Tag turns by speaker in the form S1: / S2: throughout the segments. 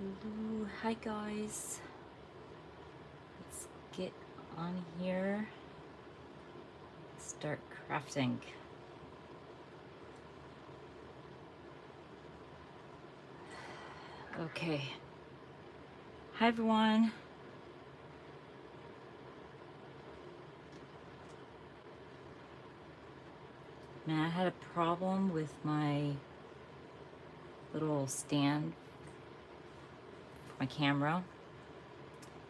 S1: Hello, hi guys. Let's get on here. Start crafting. Okay. Hi everyone. Man, I had a problem with my little stand for my camera.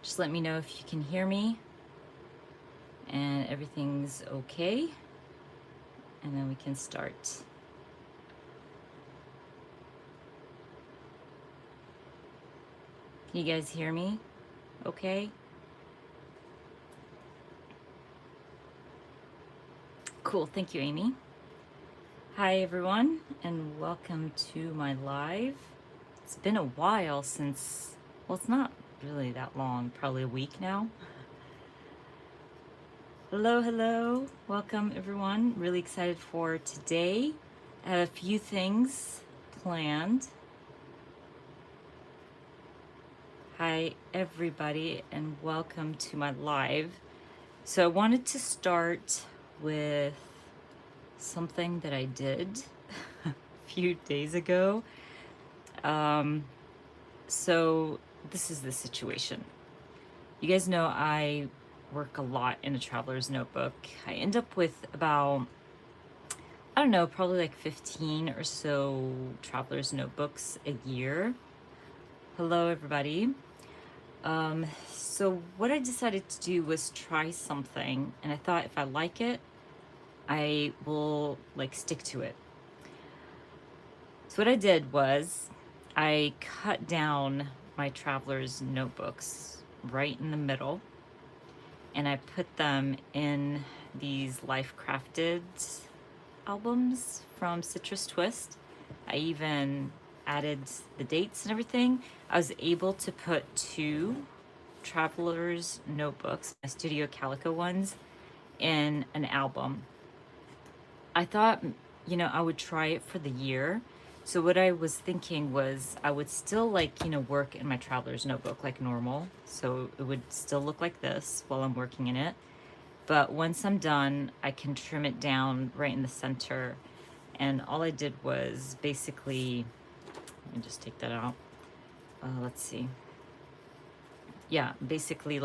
S1: Just let me know if you can hear me and everything's okay. And then we can start. Can you guys hear me? Okay. Cool, thank you, Amy. Hi everyone, and welcome to my live. It's been a while since, well, it's not really that long, probably a week now. Hello, hello, welcome everyone. Really excited for today. I have a few things planned. Hi everybody, and welcome to my live. So I wanted to start with something that I did a few days ago. So this is the situation. You guys know I work a lot in a traveler's notebook. I end up with about, I don't know, probably like 15 or so traveler's notebooks a year. Hello, everybody. So what I decided to do was try something, and I thought if I like it, I will like stick to it. So what I did was I cut down my traveler's notebooks right in the middle, and I put them in these Life Crafted albums from Citrus Twist. I even added the dates and everything. I was able to put 2 traveler's notebooks, my Studio Calico ones, in an album. I thought, I would try it for the year. So what I was thinking was I would still work in my traveler's notebook like normal. So it would still look like this while I'm working in it. But once I'm done, I can trim it down right in the center. And all I did was basically, let me just take that out. Let's see. Yeah, basically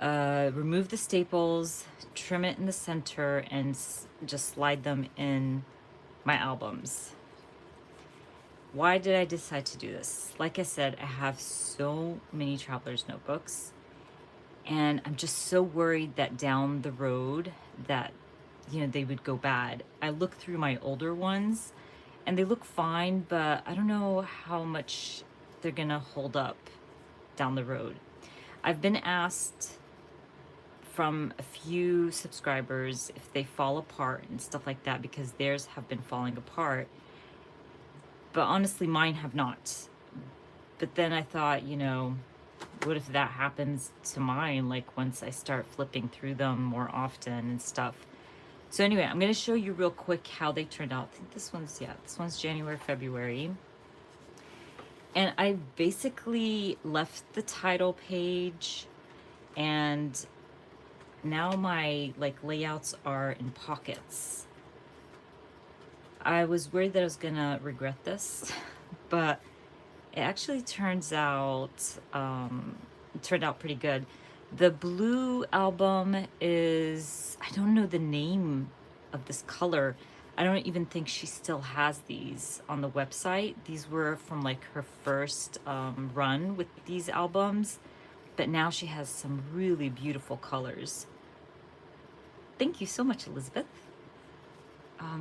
S1: remove the staples, trim it in the center, and just slide them in my albums. Why did I decide to do this? Like I said, I have so many traveler's notebooks, and I'm just so worried that down the road that, they would go bad. I look through my older ones and they look fine, but I don't know how much they're gonna hold up down the road. I've been asked from a few subscribers if they fall apart and stuff like that because theirs have been falling apart. But honestly, mine have not. But then I thought, what if that happens to mine, like once I start flipping through them more often and stuff. So anyway, I'm going to show you real quick how they turned out. I think this one's January, February. And I basically left the title page, and now my layouts are in pockets. I was worried that I was gonna regret this, but it actually turned out pretty good. The blue album is, I don't know the name of this color. I don't even think she still has these on the website. These were from like her first run with these albums, but now she has some really beautiful colors. Thank you so much, Elizabeth. I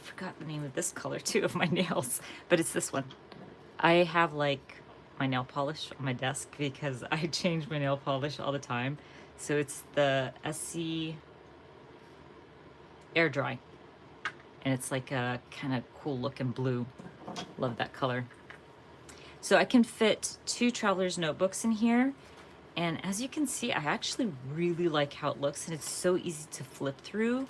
S1: forgot the name of this color too of my nails, but it's this one. I have like my nail polish on my desk because I change my nail polish all the time. So it's the SC Air Dry, and it's like a kind of cool looking blue. Love that color. So I can fit 2 traveler's notebooks in here. And as you can see, I actually really like how it looks, and it's so easy to flip through.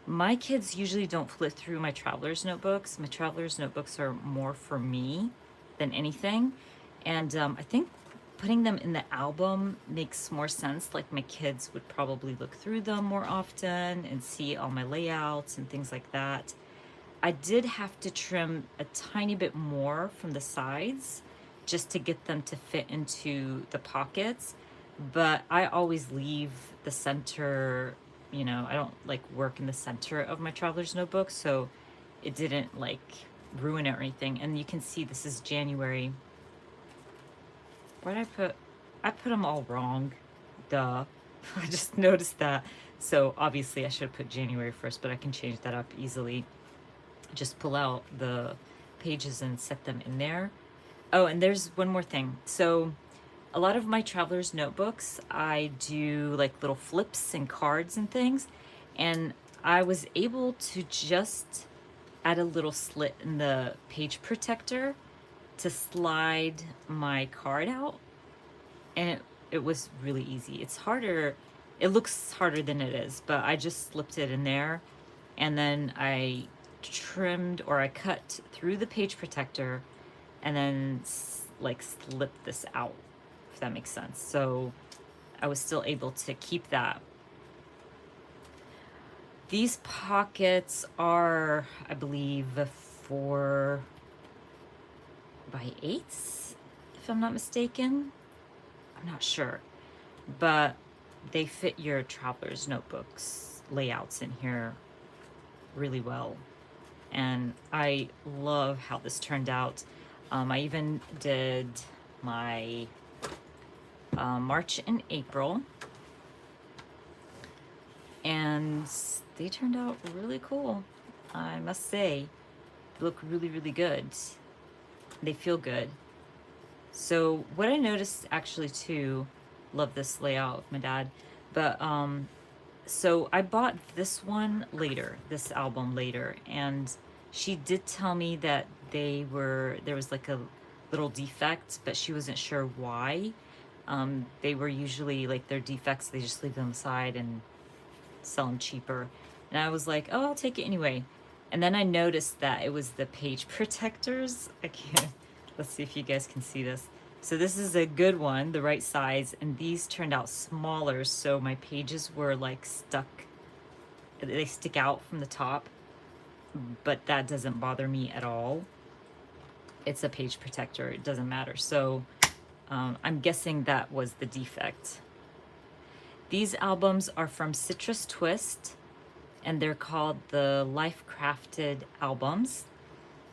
S1: My kids usually don't flip through my traveler's notebooks. My traveler's notebooks are more for me than anything. And I think putting them in the album makes more sense. Like my kids would probably look through them more often and see all my layouts and things like that. I did have to trim a tiny bit more from the sides just to get them to fit into the pockets, but I always leave the center, you know, I don't like work in the center of my traveler's notebook, so it didn't like ruin it or anything. And you can see this is January. Why did I put them all wrong. Duh. I just noticed that. So obviously I should have put January 1st, but I can change that up easily. Just pull out the pages and set them in there. Oh, and there's one more thing. So a lot of my traveler's notebooks, I do like little flips and cards and things. And I was able to just add a little slit in the page protector to slide my card out. And it was really easy. It's harder. It looks harder than it is, but I just slipped it in there. And then I trimmed, or I cut through the page protector and then like slipped this out, if that makes sense. So I was still able to keep that. These pockets are, I believe, 4 by 8s, if I'm not mistaken. I'm not sure, but they fit your traveler's notebooks layouts in here really well. And I love how this turned out. I even did my March and April, and they turned out really cool. I must say, they look really, really good. They feel good. So what I noticed actually too, love this layout of my dad, but so I bought this one later, this album later, and she did tell me that there was like a little defect, but she wasn't sure why. They were usually like their defects, they just leave them aside and sell them cheaper. And I was like, oh, I'll take it anyway. And then I noticed that it was the page protectors. I can't, let's see if you guys can see this. So this is a good one, the right size, and these turned out smaller, so my pages were like stuck. They stick out from the top, but that doesn't bother me at all. It's a page protector, it doesn't matter. So I'm guessing that was the defect. These albums are from Citrus Twist, and they're called the Life Crafted albums.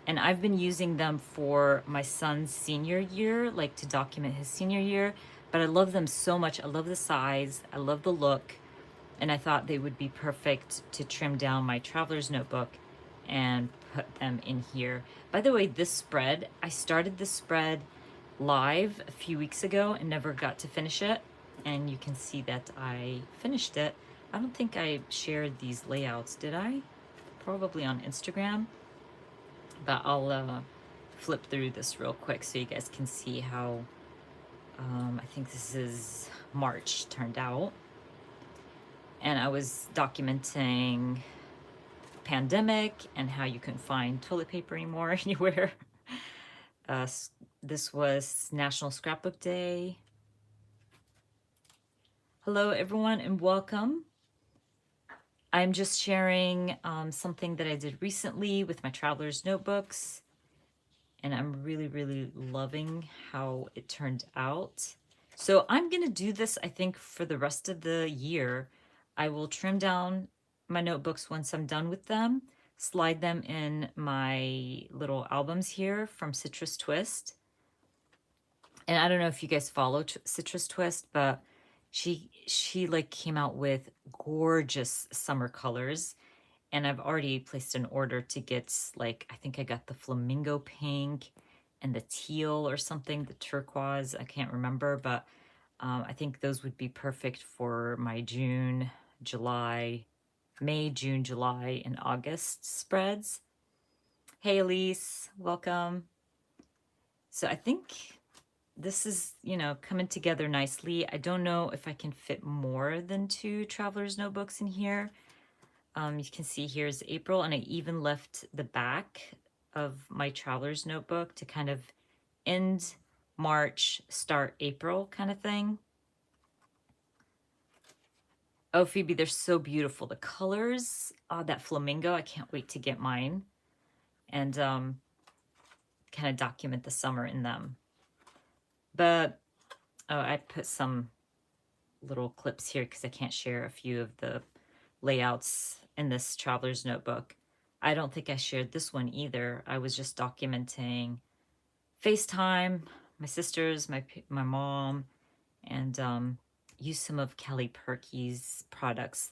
S1: And I've been using them for my son's senior year, like to document his senior year. But I love them so much. I love the size. I love the look. And I thought they would be perfect to trim down my traveler's notebook and put them in here. By the way, this spread, I started this spread live a few weeks ago and never got to finish it. And you can see that I finished it. I don't think I shared these layouts, did I? Probably on Instagram. But I'll flip through this real quick so you guys can see how I think this is March turned out. And I was documenting pandemic and how you couldn't find toilet paper anymore anywhere. This was National Scrapbook Day. Hello everyone and welcome. I'm just sharing something that I did recently with my traveler's notebooks, and I'm really, really loving how it turned out. So I'm gonna do this, I think, for the rest of the year. I will trim down my notebooks once I'm done with them, slide them in my little albums here from Citrus Twist. And I don't know if you guys follow Citrus Twist, but she like came out with gorgeous summer colors, and I've already placed an order to get, like, I think I got the flamingo pink and the teal or something, the turquoise, I can't remember, but I think those would be perfect for my June, July, May, June, July, and August spreads. Hey Elise, welcome. So I think this is, you know, coming together nicely. I don't know if I can fit more than 2 traveler's notebooks in here, You can see here's April, and I even left the back of my traveler's notebook to kind of end March, start April kind of thing. Oh, Phoebe, they're so beautiful. The colors, that flamingo, I can't wait to get mine and kind of document the summer in them. But, oh, I put some little clips here because I can't share a few of the layouts in this traveler's notebook. I don't think I shared this one either. I was just documenting FaceTime, my sisters, my mom, and used some of Kelly Perky's products.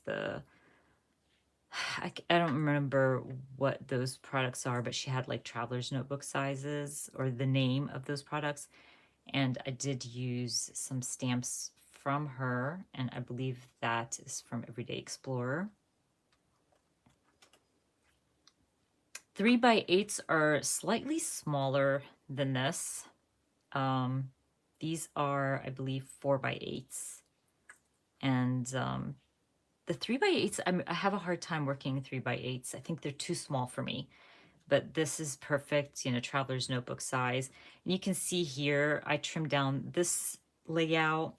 S1: I don't remember what those products are, but she had like traveler's notebook sizes or the name of those products. And I did use some stamps from her, and I believe that is from Everyday Explorer. 3x8s are slightly smaller than this. These are, I believe, 4x8s. And the 3x8s, I have a hard time working 3x8s. I think they're too small for me. But this is perfect, you know, traveler's notebook size. And you can see here, I trimmed down this layout,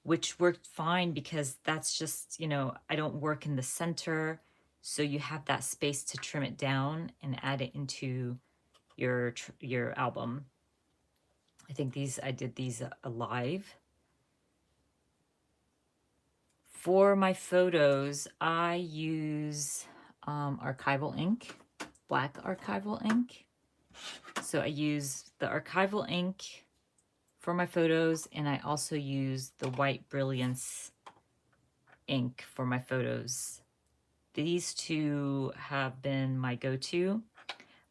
S1: which worked fine because that's just, you know, I don't work in the center. So you have that space to trim it down and add it into your album. I think I did these live. For my photos, I use archival ink, black archival ink. So I use the archival ink for my photos, and I also use the White Brilliance ink for my photos. These two have been my go-to.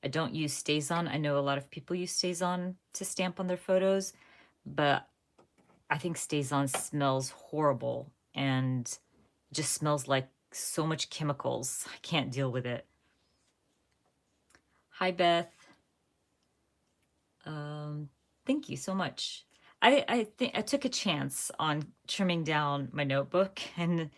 S1: I don't use StazOn. I know a lot of people use StazOn to stamp on their photos, but I think StazOn smells horrible and just smells like so much chemicals. I can't deal with it. Hi, Beth. Thank you so much. I think I took a chance on trimming down my notebook, and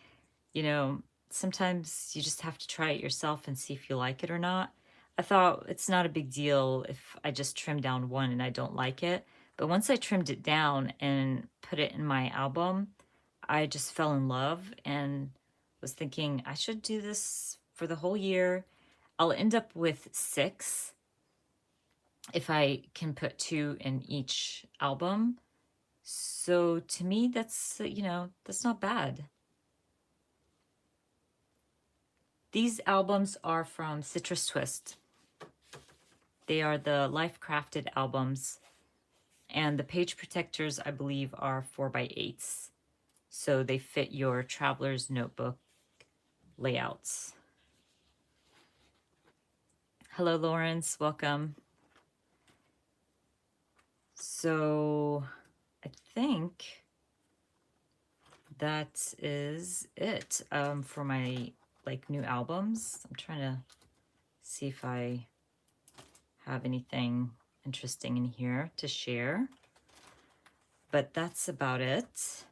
S1: you know, sometimes you just have to try it yourself and see if you like it or not. I thought it's not a big deal if I just trim down one and I don't like it. But once I trimmed it down and put it in my album, I just fell in love and was thinking I should do this for the whole year. I'll end up with 6 if I can put 2 in each album. So to me, that's, you know, that's not bad. These albums are from Citrus Twist. They are the Life Crafted albums. And the page protectors, I believe, are 4x8s. So they fit your traveler's notebook layouts. Hello, Lawrence. Welcome. So I think that is it for my new albums. I'm trying to see if I have anything interesting in here to share, but that's about it.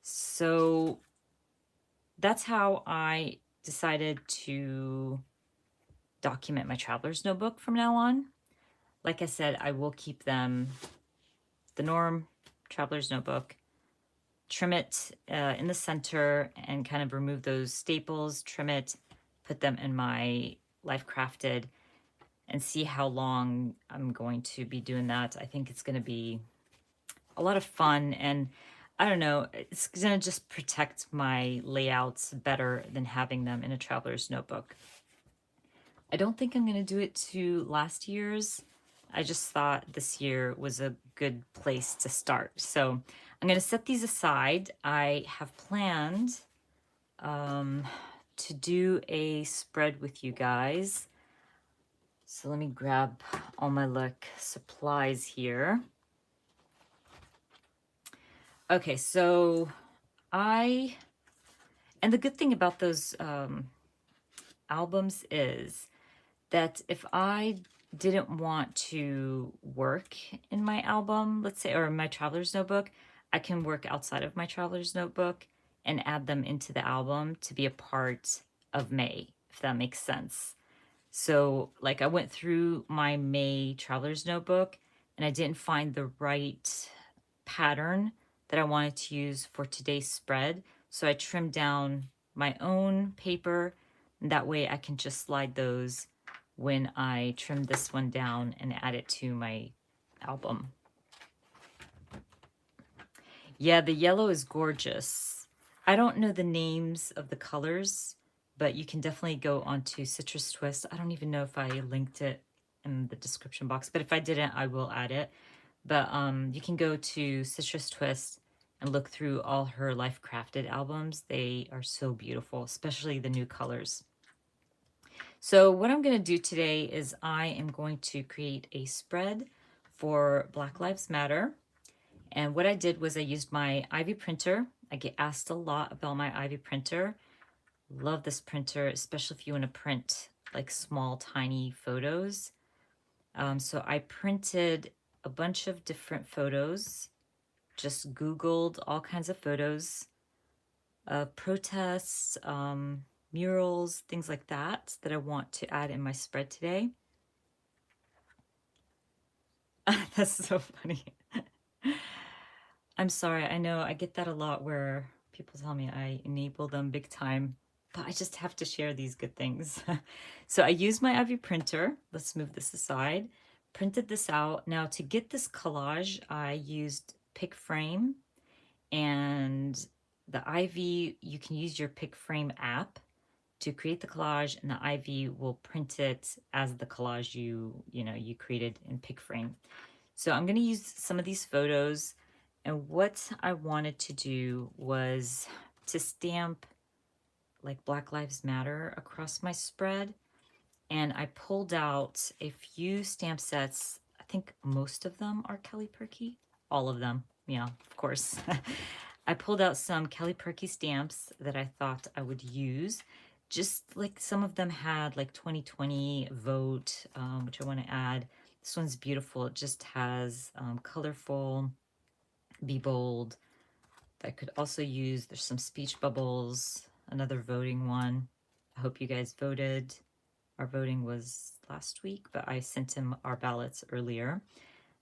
S1: So that's how I decided to document my traveler's notebook from now on. Like I said, I will keep them the norm traveler's notebook, trim it in the center and kind of remove those staples, trim it, put them in my Life Crafted, and see how long I'm going to be doing that. I think it's going to be a lot of fun, and I don't know, it's going to just protect my layouts better than having them in a traveler's notebook. I don't think I'm going to do it to last year's. I just thought this year was a good place to start. So I'm going to set these aside. I have planned to do a spread with you guys. So let me grab all my supplies here. Okay, so and the good thing about those albums is that if I didn't want to work in my album, let's say, or in my traveler's notebook, I can work outside of my traveler's notebook and add them into the album to be a part of May, if that makes sense. So like I went through my May traveler's notebook and I didn't find the right pattern that I wanted to use for today's spread. So I trimmed down my own paper, and that way I can just slide those when I trim this one down and add it to my album. Yeah, the yellow is gorgeous. I don't know the names of the colors, but you can definitely go onto Citrus Twist. I don't even know if I linked it in the description box, but if I didn't, I will add it. But you can go to Citrus Twist and look through all her Life Crafted albums. They are so beautiful, especially the new colors. So what I'm going to do today is I am going to create a spread for Black Lives Matter. And what I did was I used my Ivy printer. I get asked a lot about my Ivy printer. Love this printer, especially if you want to print like small, tiny photos. So I printed a bunch of different photos, just Googled all kinds of photos of protests, murals, things like that I want to add in my spread today. That's so funny. I'm sorry, I know I get that a lot where people tell me I enable them big time, but I just have to share these good things. So I used my Ivy printer. Let's move this aside. Printed this out. Now to get this collage, I used Pick Frame, and the Ivy, you can use your Pick Frame app to create the collage, and the Ivy will print it as the collage you created in Pick Frame. So I'm going to use some of these photos, and what I wanted to do was to stamp like Black Lives Matter across my spread. And I pulled out a few stamp sets. I think most of them are Kelly Perky. All of them, yeah, of course. I pulled out some Kelly Perky stamps that I thought I would use. Just like some of them had like 2020 vote, which I want to add. This one's beautiful. It just has colorful, be bold. I could also use, there's some speech bubbles, another voting one. I hope you guys voted. Our voting was last week, but I sent him our ballots earlier.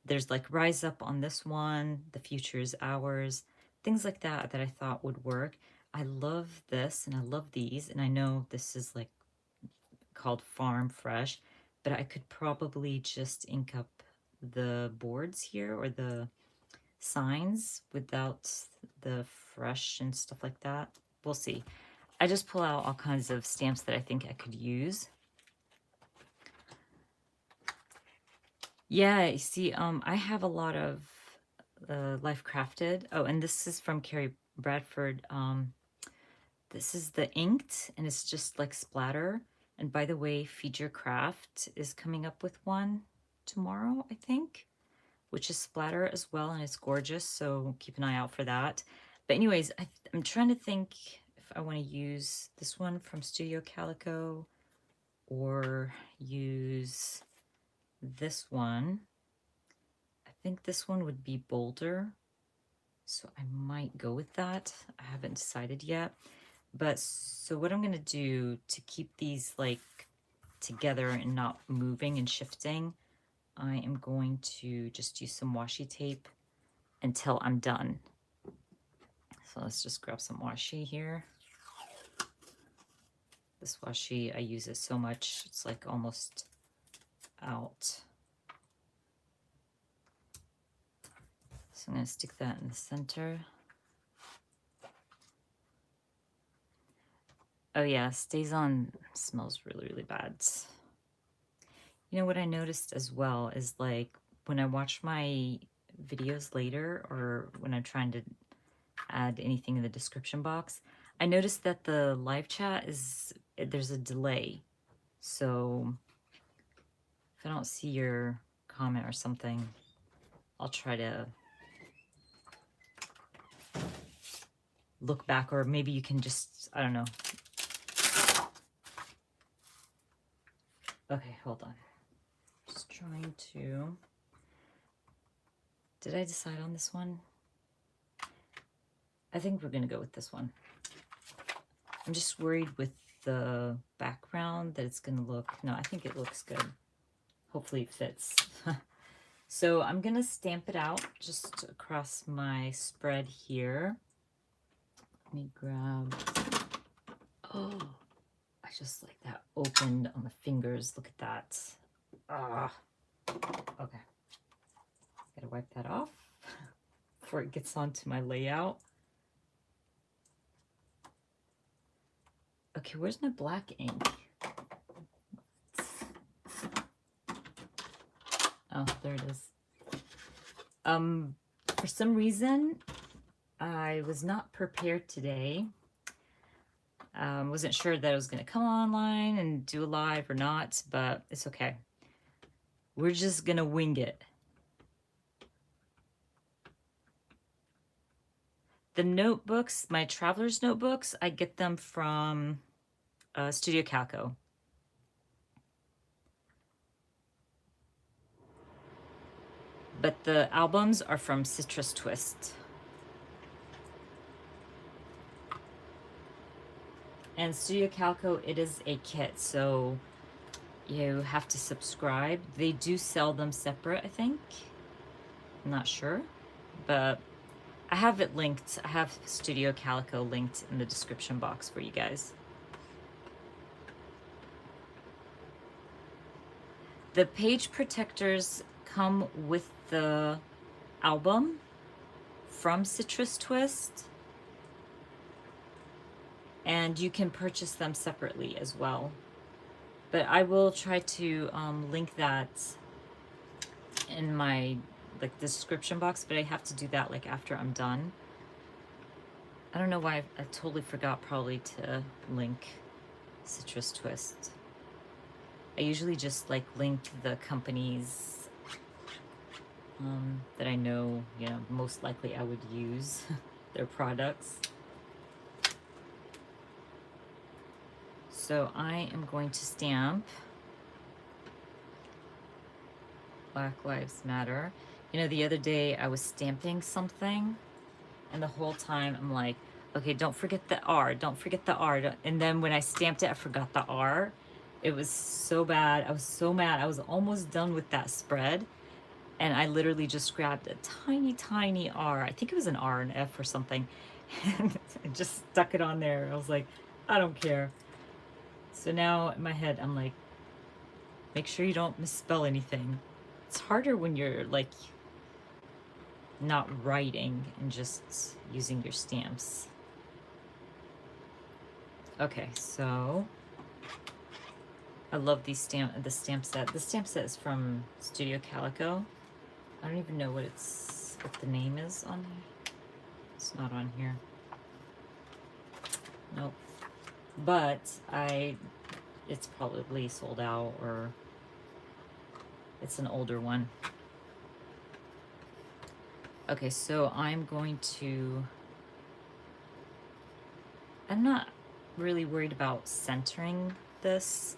S1: There's like Rise Up on this one, The Future is Ours, things like that I thought would work. I love this and I love these, and I know this is like called Farm Fresh, but I could probably just ink up the boards here or the signs without the fresh and stuff like that. We'll see. I just pull out all kinds of stamps that I think I could use. Yeah, you see, I have a lot of Life Crafted. Oh, and this is from Carrie Bradford. This is the inked, and it's just like splatter. And by the way, Feed Your Craft is coming up with one tomorrow, I think, which is splatter as well, and it's gorgeous, so keep an eye out for that. But anyways, I'm trying to think if I want to use this one from Studio Calico or use this one. I think this one would be bolder, so I might go with that. I haven't decided yet. But so what I'm going to do to keep these like together and not moving and shifting, I am going to just use some washi tape until I'm done. So let's just grab some washi here. This washi, I use it so much, it's like almost out. So I'm going to stick that in the center. Oh yeah, stays on, smells really, really bad. You know what I noticed as well is like when I watch my videos later or when I'm trying to add anything in the description box, I noticed that the live chat there's a delay. So if I don't see your comment or something, I'll try to look back, or maybe you can just, I don't know. Okay, hold on. Just trying to, did I decide on this one? I think we're gonna go with this one. I'm just worried with the background that it's going to look, no, I think it looks good. Hopefully it fits. So I'm going to stamp it out just across my spread here. Let me grab, oh, I just like that opened on the fingers. Look at that. Ah, okay. Gotta wipe that off before it gets onto my layout. Okay, where's my black ink? Oh, there it is. For some reason, I was not prepared today. Wasn't sure that I was going to come online and do a live or not, but it's okay. We're just going to wing it. The notebooks, my traveler's notebooks, I get them from Studio Calco. But the albums are from Citrus Twist. And Studio Calco, it is a kit, so you have to subscribe. They do sell them separate, I think. I'm not sure, but I have it linked. I have Studio Calico linked in the description box for you guys. The page protectors come with the album from Citrus Twist, and you can purchase them separately as well. But I will try to link that in my description box, but I have to do that like after I'm done. I don't know why I totally forgot probably to link Citrus Twist. I usually just like link the companies that I know, you know, most likely I would use their products. So I am going to stamp Black Lives Matter. You know, the other day I was stamping something and the whole time I'm like, okay, don't forget the R, don't forget the R. And then when I stamped it, I forgot the R. It was so bad. I was so mad. I was almost done with that spread. And I literally just grabbed a tiny, tiny R. I think it was an R and F or something. And I just stuck it on there. I was like, I don't care. So now in my head, I'm like, make sure you don't misspell anything. It's harder when you're like not writing and just using your stamps. Okay, so I love the stamp set. The stamp set is from Studio Calico. I don't even know what the name is on here. It's not on here. Nope. But it's probably sold out, or it's an older one. Okay, so I'm not really worried about centering this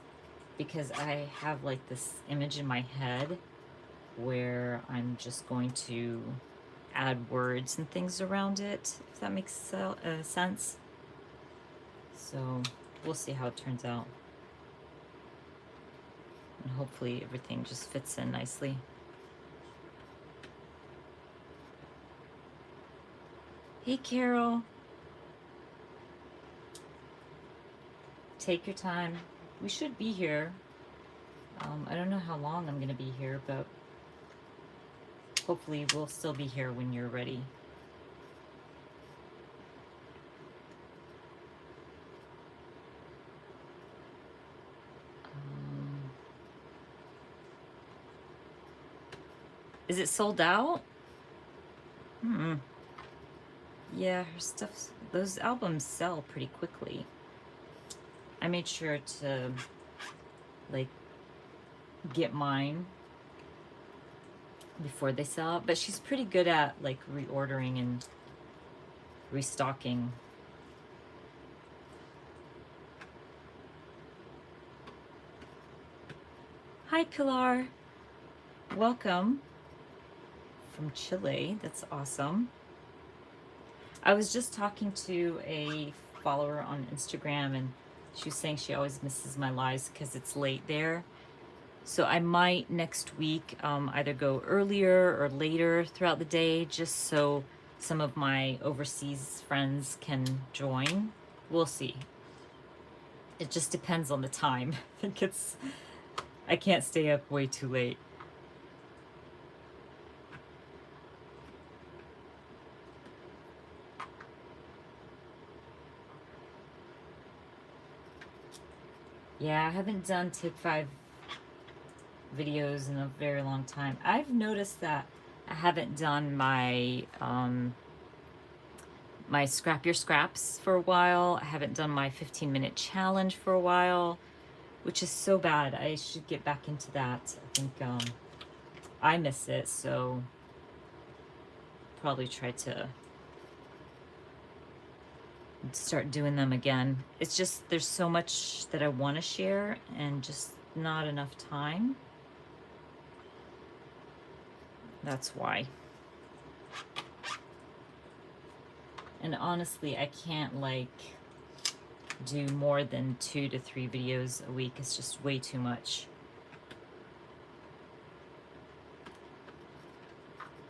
S1: because I have like this image in my head where I'm just going to add words and things around it, if that makes sense. So we'll see how it turns out. And hopefully everything just fits in nicely. Hey, Carol. Take your time. We should be here. I don't know how long I'm going to be here, but hopefully we'll still be here when you're ready. Is it sold out? Yeah, her stuff, those albums sell pretty quickly. I made sure to like get mine before they sell out, but she's pretty good at like reordering and restocking. Hi, Pilar. Welcome from Chile. That's awesome. I was just talking to a follow her on Instagram, and she was saying she always misses my lives because it's late there. So I might next week either go earlier or later throughout the day, just so some of my overseas friends can join. We'll see. It just depends on the time. I can't stay up way too late. Yeah, I haven't done Take 5 videos in a very long time. I've noticed that I haven't done my my Scrap Your Scraps for a while. I haven't done my 15-minute challenge for a while, which is so bad. I should get back into that. I think I miss it, so probably try to start doing them again. It's just there's so much that I want to share and just not enough time. That's why. And honestly, I can't like do more than 2 to 3 videos a week. It's just way too much.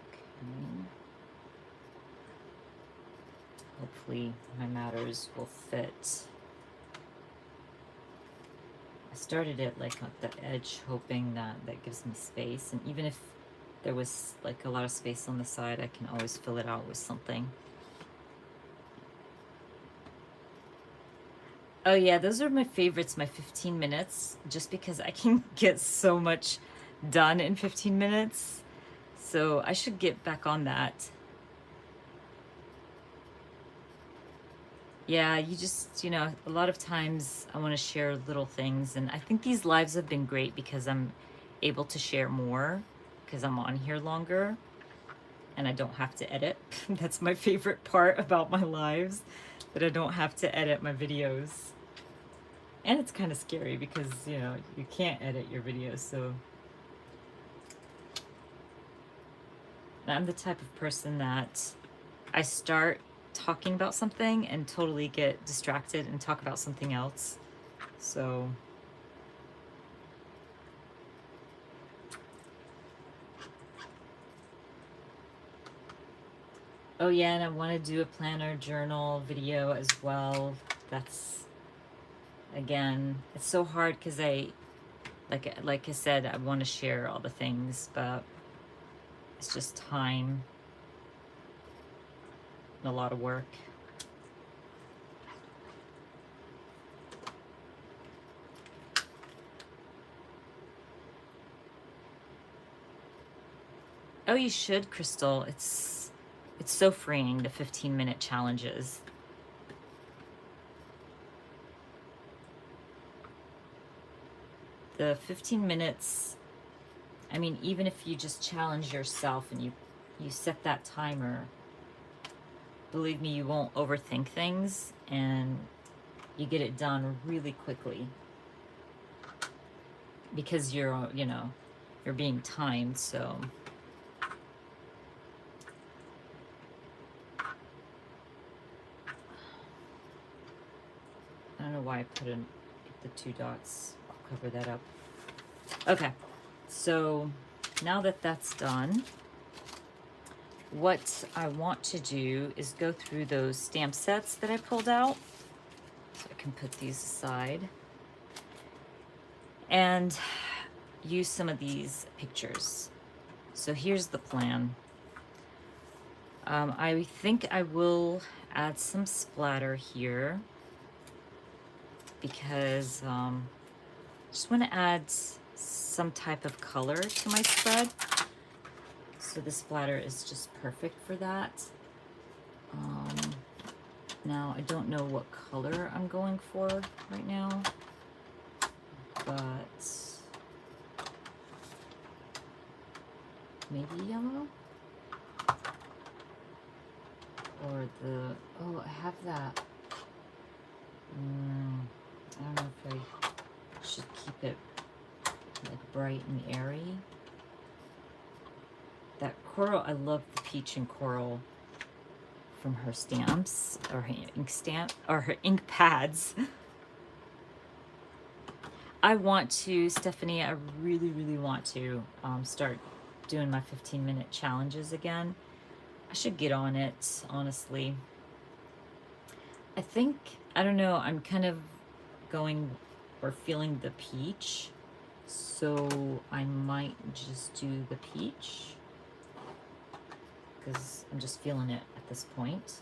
S1: Okay. Hopefully my matters will fit. I started it like at the edge, hoping that that gives me space. And even if there was like a lot of space on the side, I can always fill it out with something. Oh yeah, those are my favorites, my 15 minutes, just because I can get so much done in 15 minutes. So I should get back on that. Yeah, you just, you know, a lot of times I want to share little things, and I think these lives have been great because I'm able to share more because I'm on here longer and I don't have to edit. That's my favorite part about my lives, that I don't have to edit my videos. And it's kind of scary because, you know, you can't edit your videos, so. I'm the type of person that I start talking about something and totally get distracted and talk about something else. So. Oh yeah, and I want to do a planner journal video as well. That's, again, it's so hard because like I said, I want to share all the things, but it's just time and a lot of work. Oh, you should, Crystal. It's so freeing, the 15-minute challenges. The 15 minutes, I mean, even if you just challenge yourself and you set that timer, believe me, you won't overthink things and you get it done really quickly because you're, you know, you're being timed, so. I don't know why I put in the 2 dots. I'll cover that up. Okay, so now that that's done, what I want to do is go through those stamp sets that I pulled out. So I can put these aside. And use some of these pictures. So here's the plan. I think I will add some splatter here because I just want to add some type of color to my spread. So the splatter is just perfect for that. Now I don't know what color I'm going for right now, but maybe yellow? Or the, oh, I have that. I don't know if I should keep it like bright and airy. That coral, I love the peach and coral from her stamps, or her ink stamp, or her ink pads. I want to, Stephanie, I really, really want to start doing my 15-minute challenges again. I should get on it, honestly. I think, I don't know, I'm kind of going or feeling the peach. So I might just do the peach because I'm just feeling it at this point.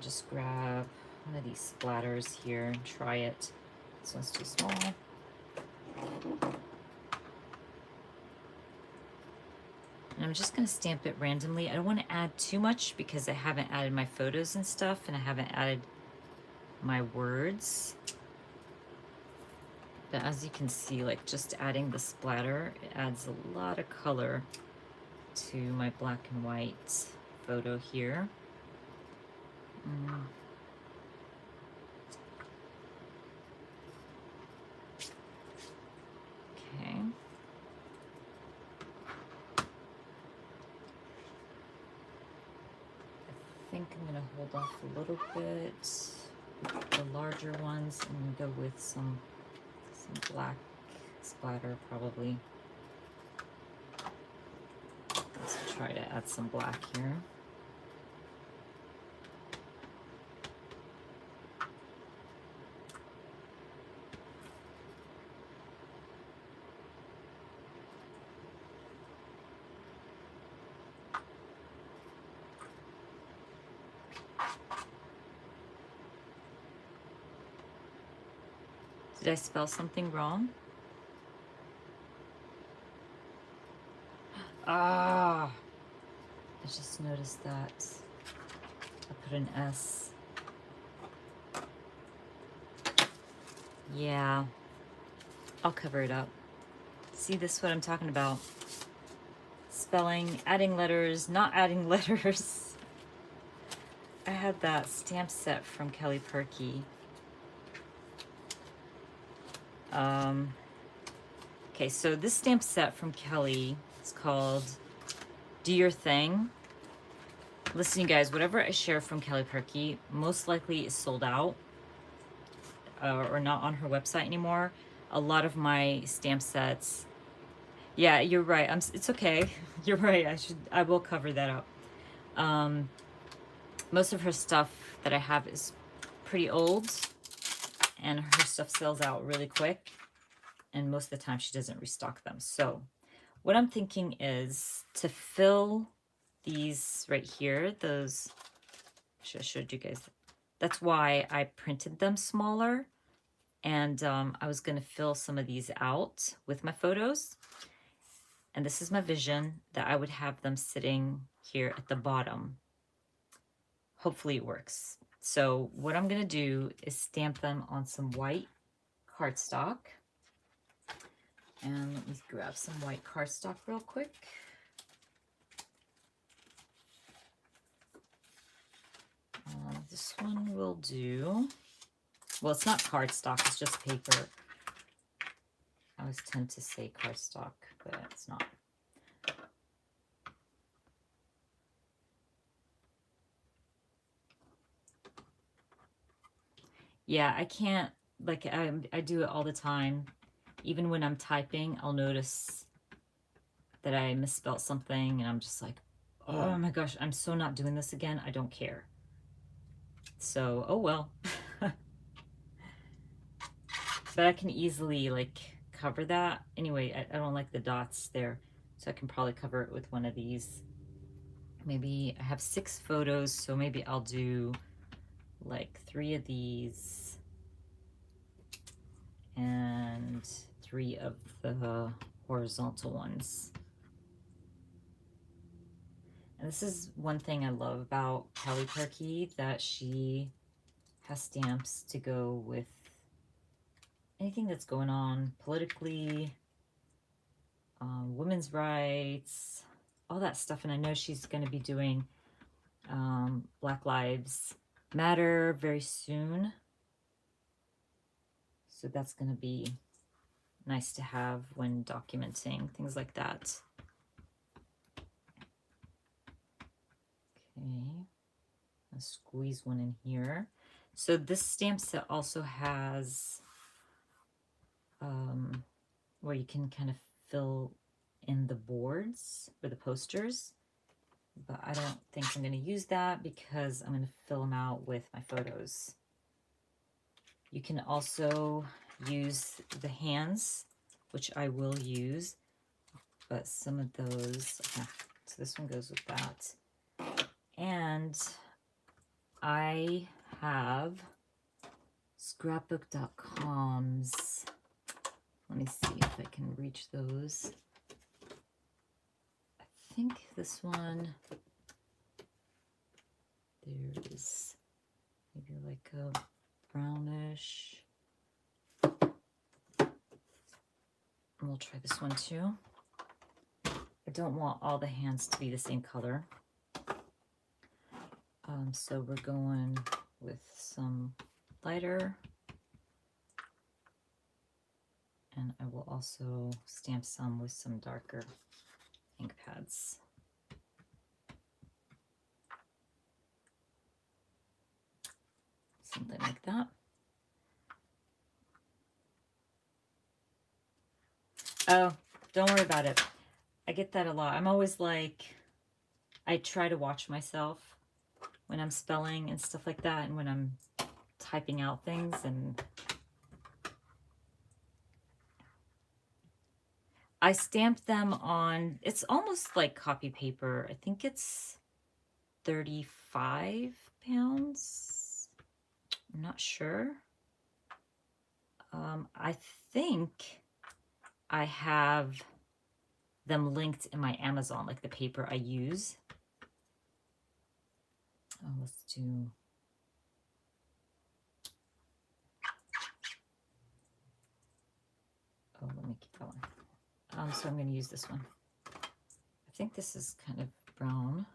S1: Just grab one of these splatters here and try it. This one's too small. And I'm just going to stamp it randomly. I don't want to add too much because I haven't added my photos and stuff, and I haven't added my words. But as you can see, like just adding the splatter, it adds a lot of color to my black and white photo here. Okay. I think I'm going to hold off a little bit, the larger ones, and go with some black splatter probably. Let's try to add some black here. Did I spell something wrong? Ah, I just noticed that. I put an S. Yeah, I'll cover it up. See, this is what I'm talking about. Spelling, adding letters, not adding letters. I had that stamp set from Kelly Perky. Okay, so this stamp set from Kelly is called Do Your Thing. Listen, you guys, whatever I share from Kelly Perky most likely is sold out or not on her website anymore. A lot of my stamp sets, yeah, you're right. It's okay. You're right. I will cover that up. Most of her stuff that I have is pretty old, and her stuff sells out really quick. And most of the time she doesn't restock them. So what I'm thinking is to fill these right here, those, I should have showed you guys. That's why I printed them smaller. And I was going to fill some of these out with my photos. And this is my vision, that I would have them sitting here at the bottom. Hopefully it works. So what I'm going to do is stamp them on some white cardstock. And let me grab some white cardstock real quick. This one will do. Well, it's not cardstock, it's just paper. I always tend to say cardstock, but it's not. Yeah, I can't, like, I do it all the time. Even when I'm typing, I'll notice that I misspelled something, and I'm just like, oh my gosh, I'm so not doing this again. I don't care. So, oh well. But I can easily, like, cover that. Anyway, I don't like the dots there, so I can probably cover it with one of these. Maybe I have 6 photos, so maybe I'll do like 3 of these and 3 of the horizontal ones. And this is one thing I love about Kelly Perky, that she has stamps to go with anything that's going on politically, women's rights, all that stuff. And I know she's going to be doing Black Lives Matter very soon. So that's going to be nice to have when documenting things like that. Okay, I'll squeeze one in here. So this stamp set also has where you can kind of fill in the boards or the posters, but I don't think I'm going to use that because I'm going to fill them out with my photos. You can also use the hands, which I will use, but some of those, so this one goes with that. And I have scrapbook.com's. Let me see if I can reach those. I think this one, there is maybe like a brownish. And we'll try this one too. I don't want all the hands to be the same color. So we're going with some lighter. And I will also stamp some with some darker ink pads. Something like that. Oh, don't worry about it. I get that a lot. I'm always like, I try to watch myself when I'm spelling and stuff like that, and when I'm typing out things, and I stamped them on, it's almost like copy paper. I think it's 35 pounds. I'm not sure. I think I have them linked in my Amazon, like the paper I use. Oh, let's do... Oh, let me keep that one. So I'm going to use this one. I think this is kind of brown.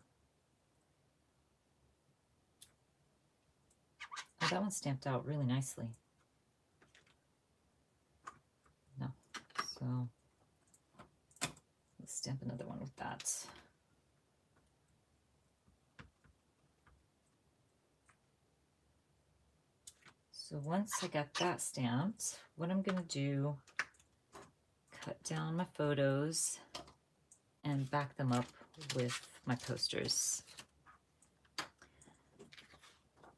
S1: Oh, that one's stamped out really nicely. No. So let's stamp another one with that. So once I got that stamped, what I'm going to do, cut down my photos and back them up with my posters.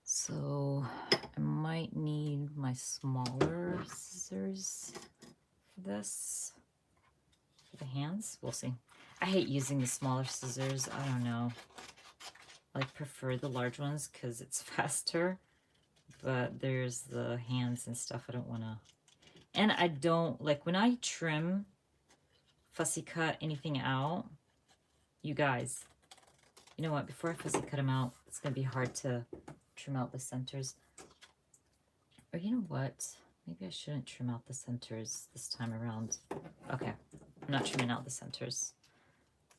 S1: So I might need my smaller scissors for this. For the hands, we'll see. I hate using the smaller scissors. I don't know. I prefer the large ones because it's faster. But there's the hands and stuff I don't want to. And I don't, like when I trim, fussy cut anything out, you guys, you know what, before I fussy cut them out, it's going to be hard to trim out the centers. Or you know what, maybe I shouldn't trim out the centers this time around. Okay, I'm not trimming out the centers.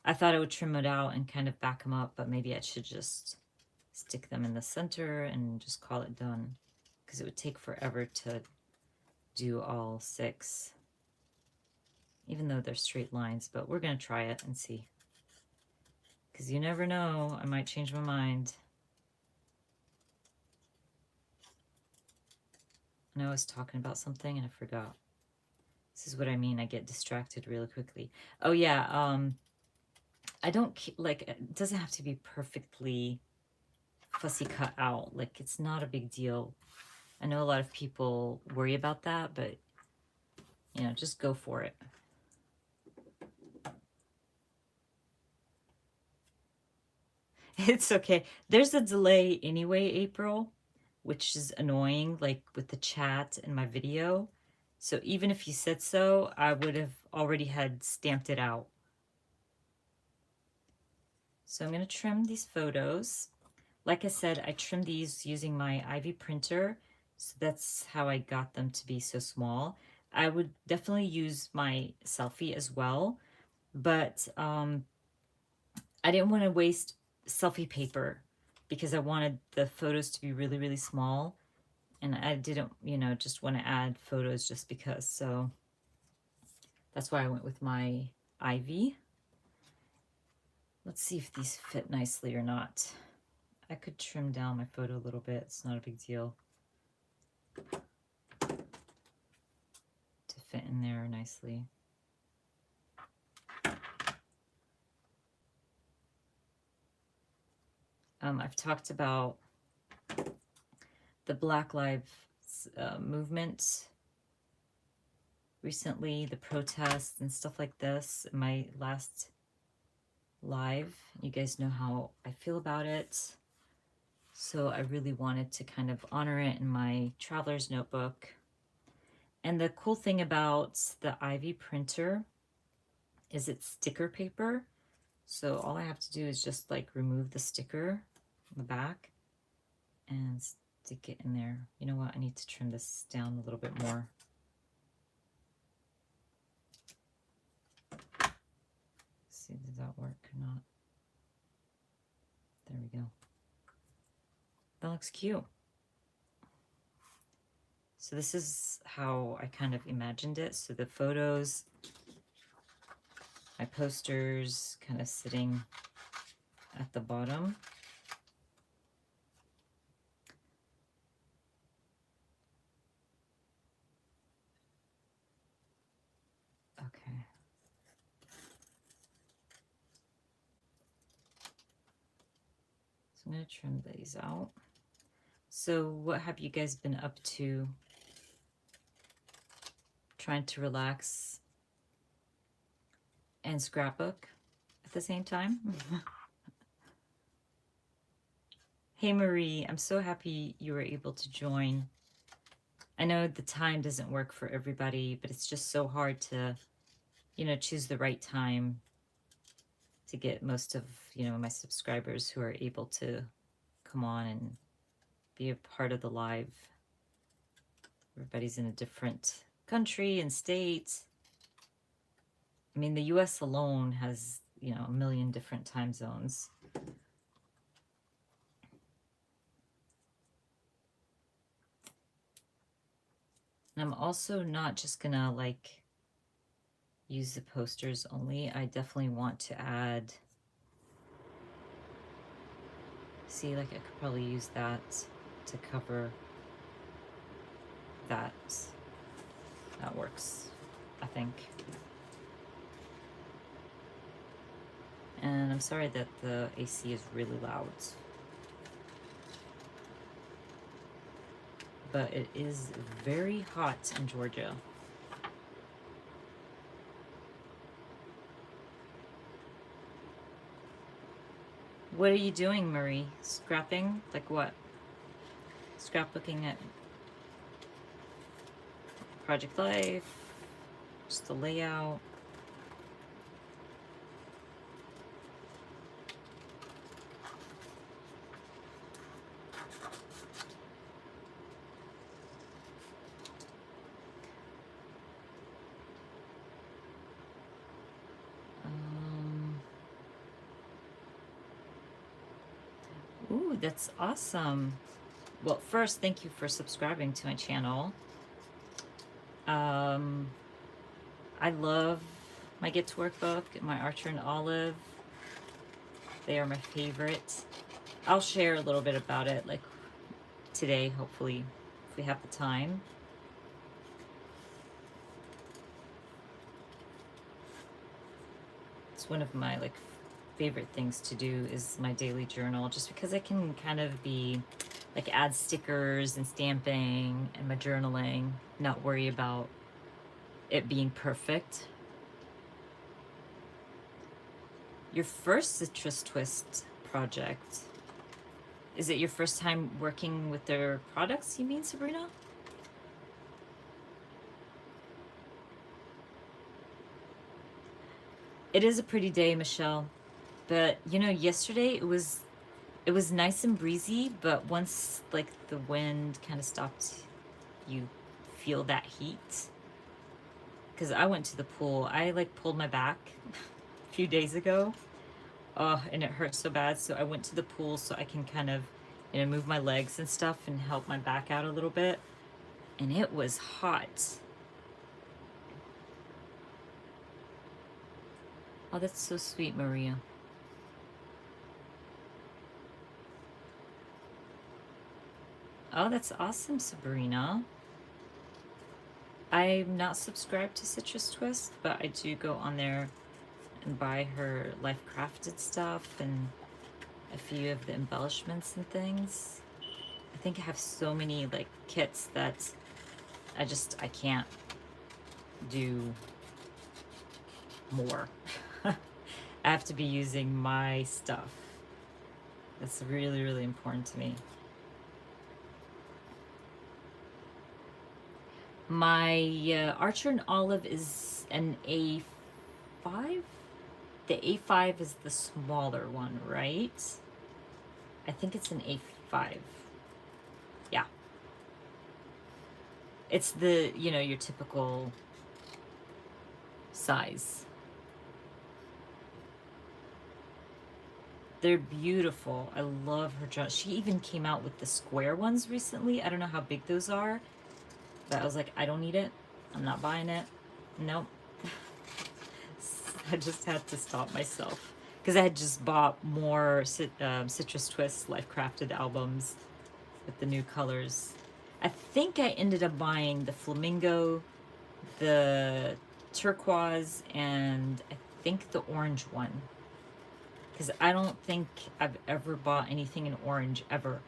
S1: I thought I would trim it out and kind of back them up, but maybe I should just stick them in the center and just call it done, because it would take forever to do all 6, even though they're straight lines. But we're going to try it and see, because you never know, I might change my mind. I know I was talking about something and I forgot. This is what I mean, I get distracted really quickly. Oh yeah, I don't, like, it doesn't have to be perfectly fussy cut out. Like, it's not a big deal. I know a lot of people worry about that, but, you know, just go for it. It's okay. There's a delay anyway, April, which is annoying, like with the chat and my video. So even if you said so, I would have already had stamped it out. So I'm going to trim these photos. Like I said, I trimmed these using my Ivy printer. So that's how I got them to be so small. I would definitely use my selfie as well, but I didn't want to waste selfie paper because I wanted the photos to be really, really small. And I didn't, you know, just want to add photos just because. So that's why I went with my Ivy. Let's see if these fit nicely or not. I could trim down my photo a little bit. It's not a big deal to fit in there nicely. I've talked about the Black Lives movement recently, the protests and stuff like this in my last live. You guys know how I feel about it. So I really wanted to kind of honor it in my traveler's notebook. And the cool thing about the Ivy printer is it's sticker paper. So all I have to do is just like remove the sticker on the back and stick it in there. You know what? I need to trim this down a little bit more. See, does that work or not? There we go. That looks cute. So this is how I kind of imagined it. So the photos, my posters kind of sitting at the bottom. Okay. So I'm going to trim these out. So what have you guys been up to? Trying to relax and scrapbook at the same time? Hey Marie, I'm so happy you were able to join. I know the time doesn't work for everybody, but it's just so hard to, you know, choose the right time to get most of, you know, my subscribers who are able to come on and be a part of the live. Everybody's in a different country and state. I mean, the US alone has, you know, a million different time zones. And I'm also not just gonna like use the posters only. I definitely want to add, see, like I could probably use that to cover that. That works, I think. And I'm sorry that the AC is really loud, but it is very hot in Georgia. What are you doing, Marie? Scrapping? Like what? Scrapbooking at Project Life? Just the layout? Ooh, that's awesome. Well, first, thank you for subscribing to my channel. I love my Get to Work book, my Archer and Olive. They are my favorite. I'll share a little bit about it, like today, hopefully, if we have the time. It's one of my like favorite things to do is my daily journal, just because I can kind of be like add stickers and stamping and my journaling, not worry about it being perfect. Your first Citrus Twist project, is it your first time working with their products, you mean, Sabrina? It is a pretty day, Michelle, but you know, yesterday it was nice and breezy, but once like the wind kind of stopped, you feel that heat. Because I went to the pool, I like pulled my back a few days ago, and it hurt so bad, so I went to the pool so I can kind of, you know, move my legs and stuff and help my back out a little bit, and it was hot. Oh, that's so sweet, Maria. Oh, that's awesome, Sabrina. I'm not subscribed to Citrus Twist, but I do go on there and buy her Life Crafted stuff and a few of the embellishments and things. I think I have so many like kits that I can't do more. I have to be using my stuff. That's really, really important to me. My Archer and Olive is an A5? The A5 is the smaller one, right? I think it's an A5. Yeah. It's the, you know, your typical size. They're beautiful. I love her drawings. She even came out with the square ones recently. I don't know how big those are, but I was like, I don't need it. I'm not buying it. Nope. I just had to stop myself because I had just bought more Citrus Twist Life Crafted albums with the new colors. I think I ended up buying the flamingo, the turquoise, and I think the orange one. Because I don't think I've ever bought anything in orange, ever.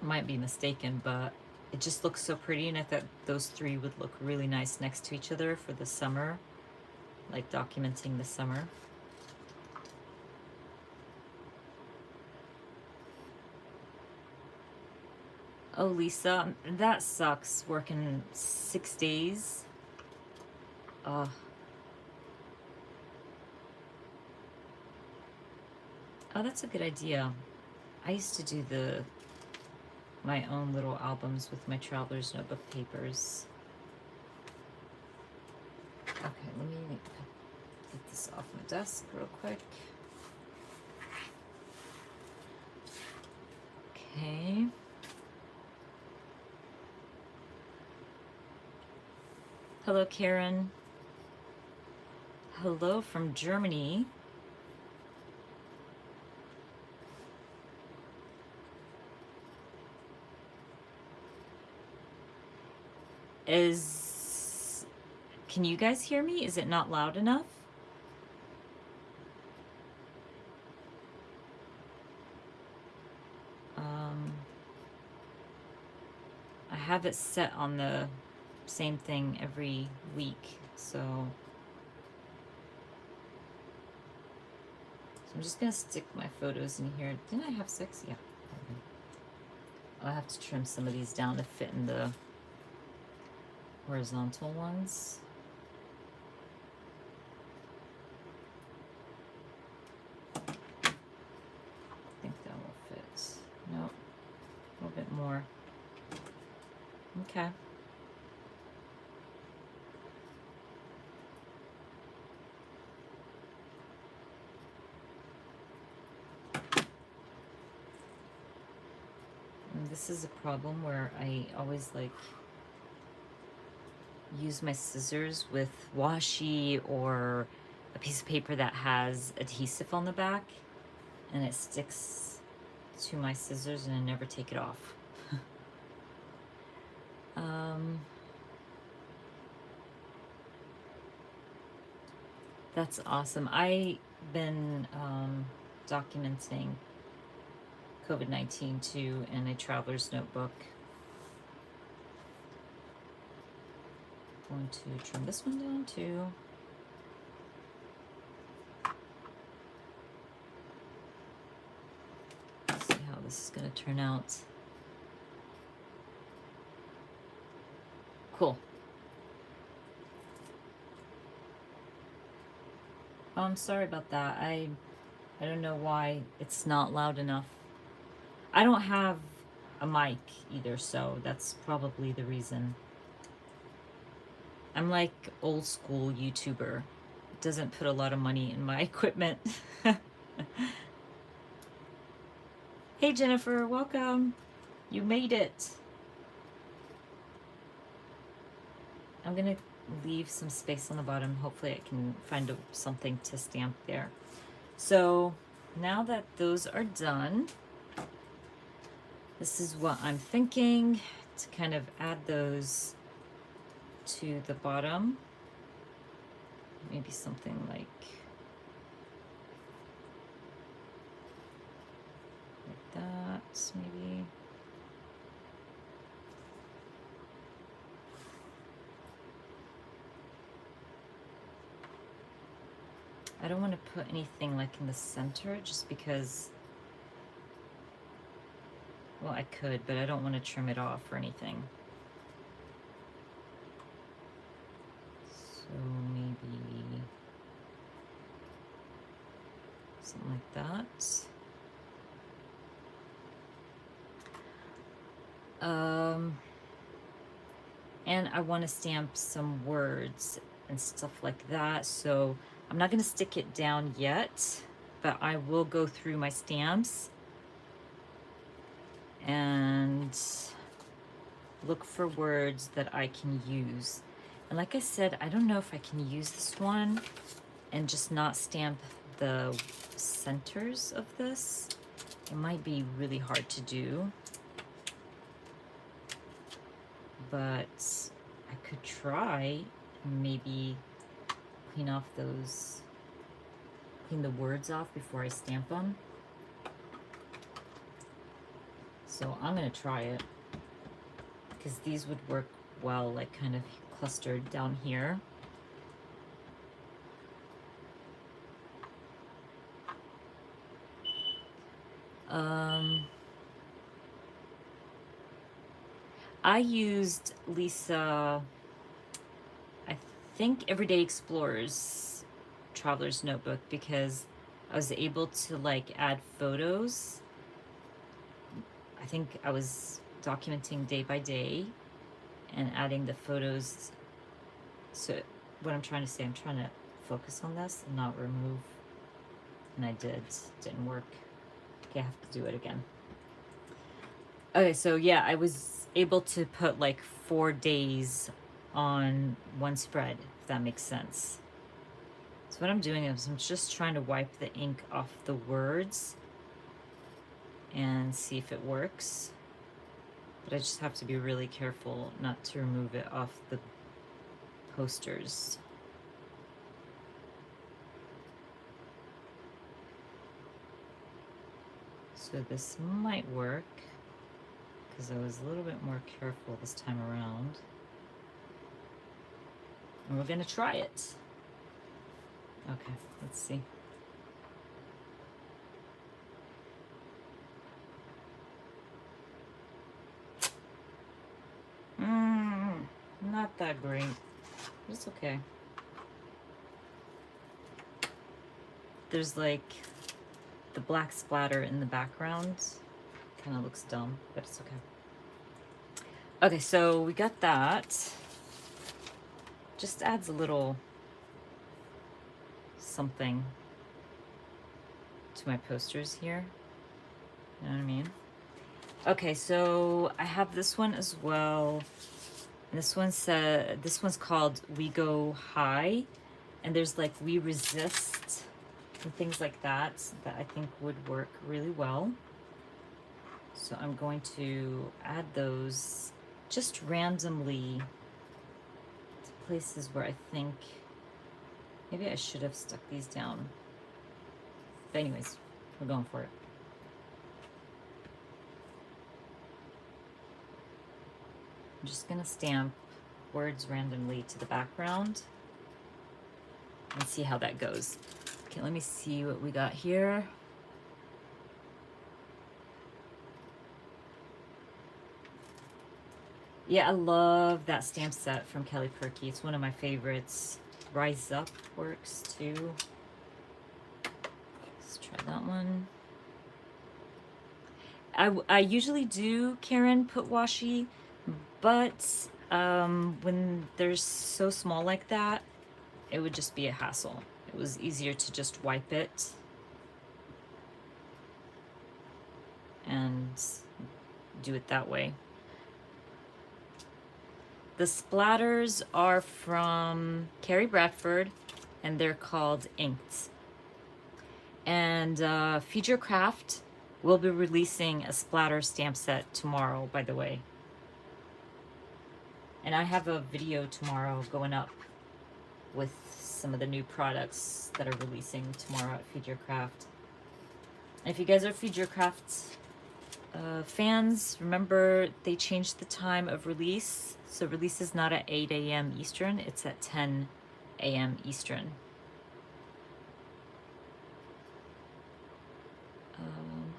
S1: I might be mistaken, but it just looks so pretty, and I thought those three would look really nice next to each other for the summer, like documenting the summer. Oh, Lisa, that sucks, working 6 days. Oh, that's a good idea. I used to do my own little albums with my traveler's notebook papers. Okay, let me get this off my desk real quick. Okay. Hello, Karen. Hello from Germany. Can you guys hear me? Is it not loud enough? I have it set on the same thing every week, so I'm just gonna stick my photos in here. Didn't I have 6? Yeah. I'll have to trim some of these down to fit in the horizontal ones. I think that will fit. Nope. A little bit more. Okay. And this is a problem where I always like use my scissors with washi or a piece of paper that has adhesive on the back, and it sticks to my scissors and I never take it off. That's awesome. I've been documenting COVID-19 too in a traveler's notebook. Going to trim this one down too. Let's see how this is going to turn out. Cool. Oh, I'm sorry about that. I don't know why it's not loud enough. I don't have a mic either, so that's probably the reason. I'm like old school YouTuber. Doesn't put a lot of money in my equipment. Hey Jennifer, welcome. You made it. I'm gonna leave some space on the bottom. Hopefully I can find something to stamp there. So now that those are done, This is what I'm thinking, to kind of add those to the bottom. Maybe something like that, maybe. I don't want to put anything like in the center just because, well, I could, but I don't want to trim it off or anything. So maybe something like that. And I want to stamp some words and stuff like that. So I'm not going to stick it down yet, but I will go through my stamps and look for words that I can use. And like I said, I don't know if I can use this one and just not stamp the centers of this. It might be really hard to do, but I could try and maybe clean off those, clean the words off before I stamp them. So I'm gonna try it because these would work well, like kind of clustered down here. I used Lisa, I think Everyday Explorer's Traveler's Notebook because I was able to like add photos. I think I was documenting day by day and adding the photos. So what I'm trying to say, I'm trying to focus on this and not remove. And I did, didn't work. Okay, I have to do it again. Okay, so yeah, I was able to put like 4 days on one spread, if that makes sense. So what I'm doing is I'm just trying to wipe the ink off the words and see if it works. But I just have to be really careful not to remove it off the posters. So this might work because I was a little bit more careful this time around. And we're gonna try it. Okay, let's see. Not that great. It's okay. There's like the black splatter in the background. Kind of looks dumb, but it's okay. Okay, so we got that. Just adds a little something to my posters here. You know what I mean? Okay, so I have this one as well. And this one's called We Go High. And there's like We Resist and things like that that I think would work really well. So I'm going to add those just randomly to places where I think maybe I should have stuck these down. But anyways, we're going for it. I'm just gonna stamp words randomly to the background and see how that goes. Okay, let me see what we got here. Yeah, I love that stamp set from Kelly Perky. It's one of my favorites. Rise Up works too. Let's try that one. I usually do, Karen, put washi, but when they're so small like that, it would just be a hassle. It was easier to just wipe it and do it that way. The splatters are from Carrie Bradford, and they're called Inked. And Feed Your Craft We'll be releasing a splatter stamp set tomorrow, by the way. And I have a video tomorrow going up with some of the new products that are releasing tomorrow at Feed Your Craft. And if you guys are Feed Your Craft fans, remember they changed the time of release. So release is not at 8 a.m. Eastern, it's at 10 a.m. Eastern.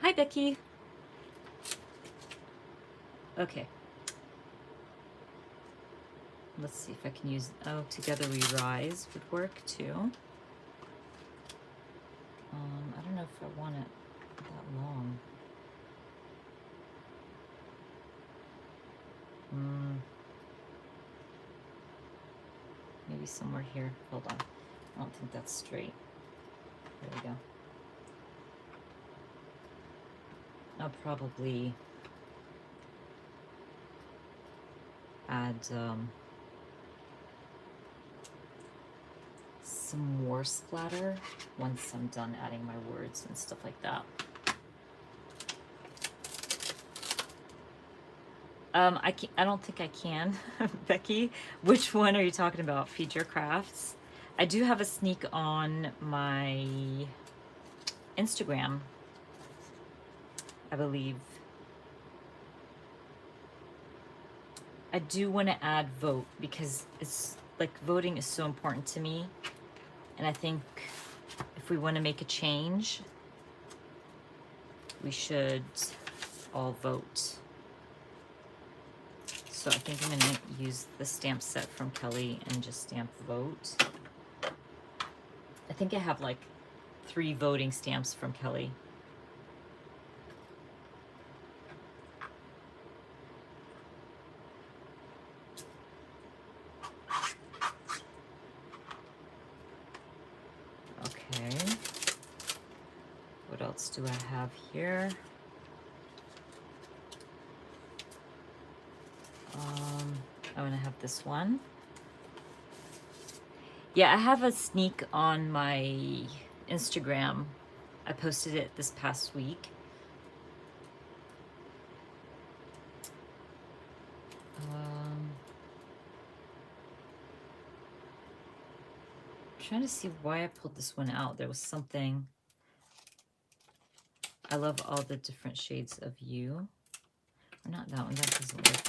S1: Hi, Becky. Okay. Let's see if I can use, oh, Together We Rise would work too. I don't know if I want it that long. Maybe somewhere here. Hold on. I don't think that's straight. There we go. I'll probably add some more splatter once I'm done adding my words and stuff like that. I don't think I can, Becky. Which one are you talking about? Feed Your Crafts. I do have a sneak on my Instagram, I believe. I do want to add vote because it's like voting is so important to me. And I think if we want to make a change, we should all vote. So I think I'm going to use the stamp set from Kelly and just stamp vote. I think I have like 3 voting stamps from Kelly. Okay. What else do I have here? I'm gonna have this one. Yeah, I have a sneak on my Instagram. I posted it this past week. I'm trying to see why I pulled this one out. There was something. I love all the different shades of you. Or not that one, that doesn't work.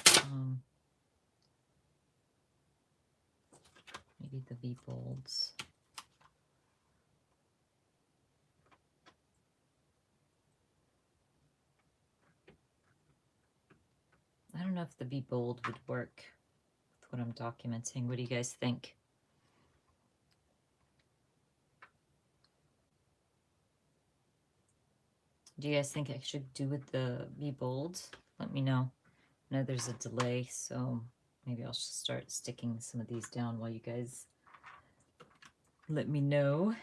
S1: Maybe the V bolds. I don't know if the V bold would work with what I'm documenting. What do you guys think? Do you guys think I should do with the V bold? Let me know. I know there's a delay, so maybe I'll just start sticking some of these down while you guys let me know.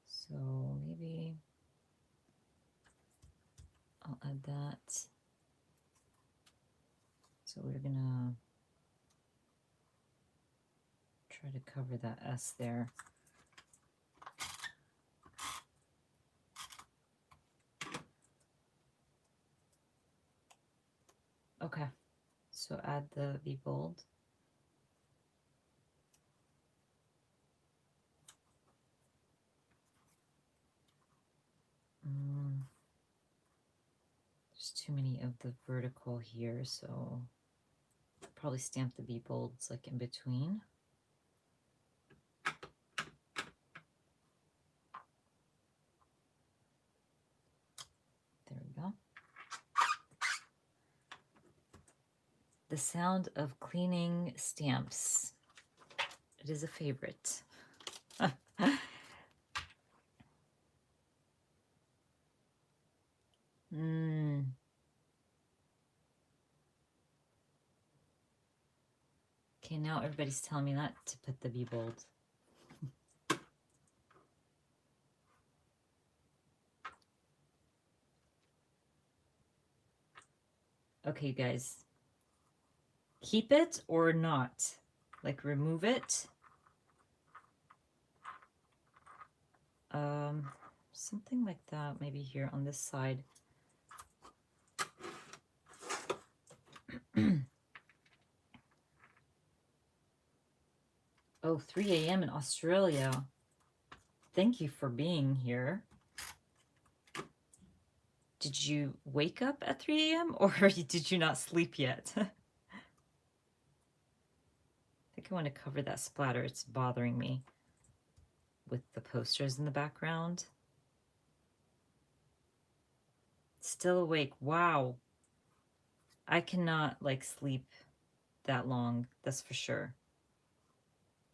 S1: So maybe I'll add that. So we're gonna try to cover that S there. Okay, so add the V bold. There's too many of the vertical here, so I'll probably stamp the V bolds like in between. There we go. The sound of cleaning stamps. It is a favorite. Okay, now everybody's telling me not to put the V bold. Okay, guys. Keep it or not? like remove it. Something like that, maybe here on this side. Oh, 3 a.m. in Australia. Thank you for being here. Did you wake up at 3 a.m. or did you not sleep yet? I think I want to cover that splatter. It's bothering me with the posters in the background. Still awake. Wow. I cannot like sleep that long. That's for sure.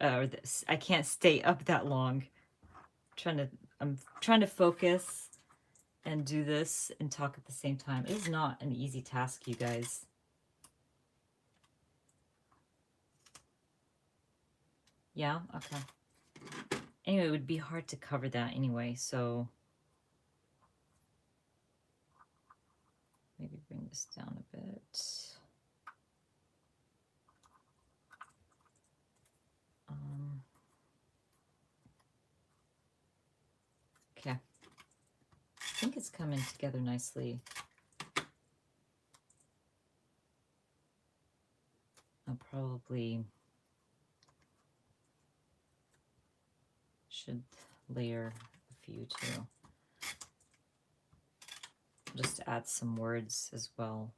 S1: I can't stay up that long. I'm trying to focus and do this and talk at the same time. It is not an easy task, you guys. Yeah? Okay. Anyway, it would be hard to cover that anyway, so maybe bring this down a bit. Okay. I think it's coming together nicely. I'll probably should layer a few too. Just to add some words as well.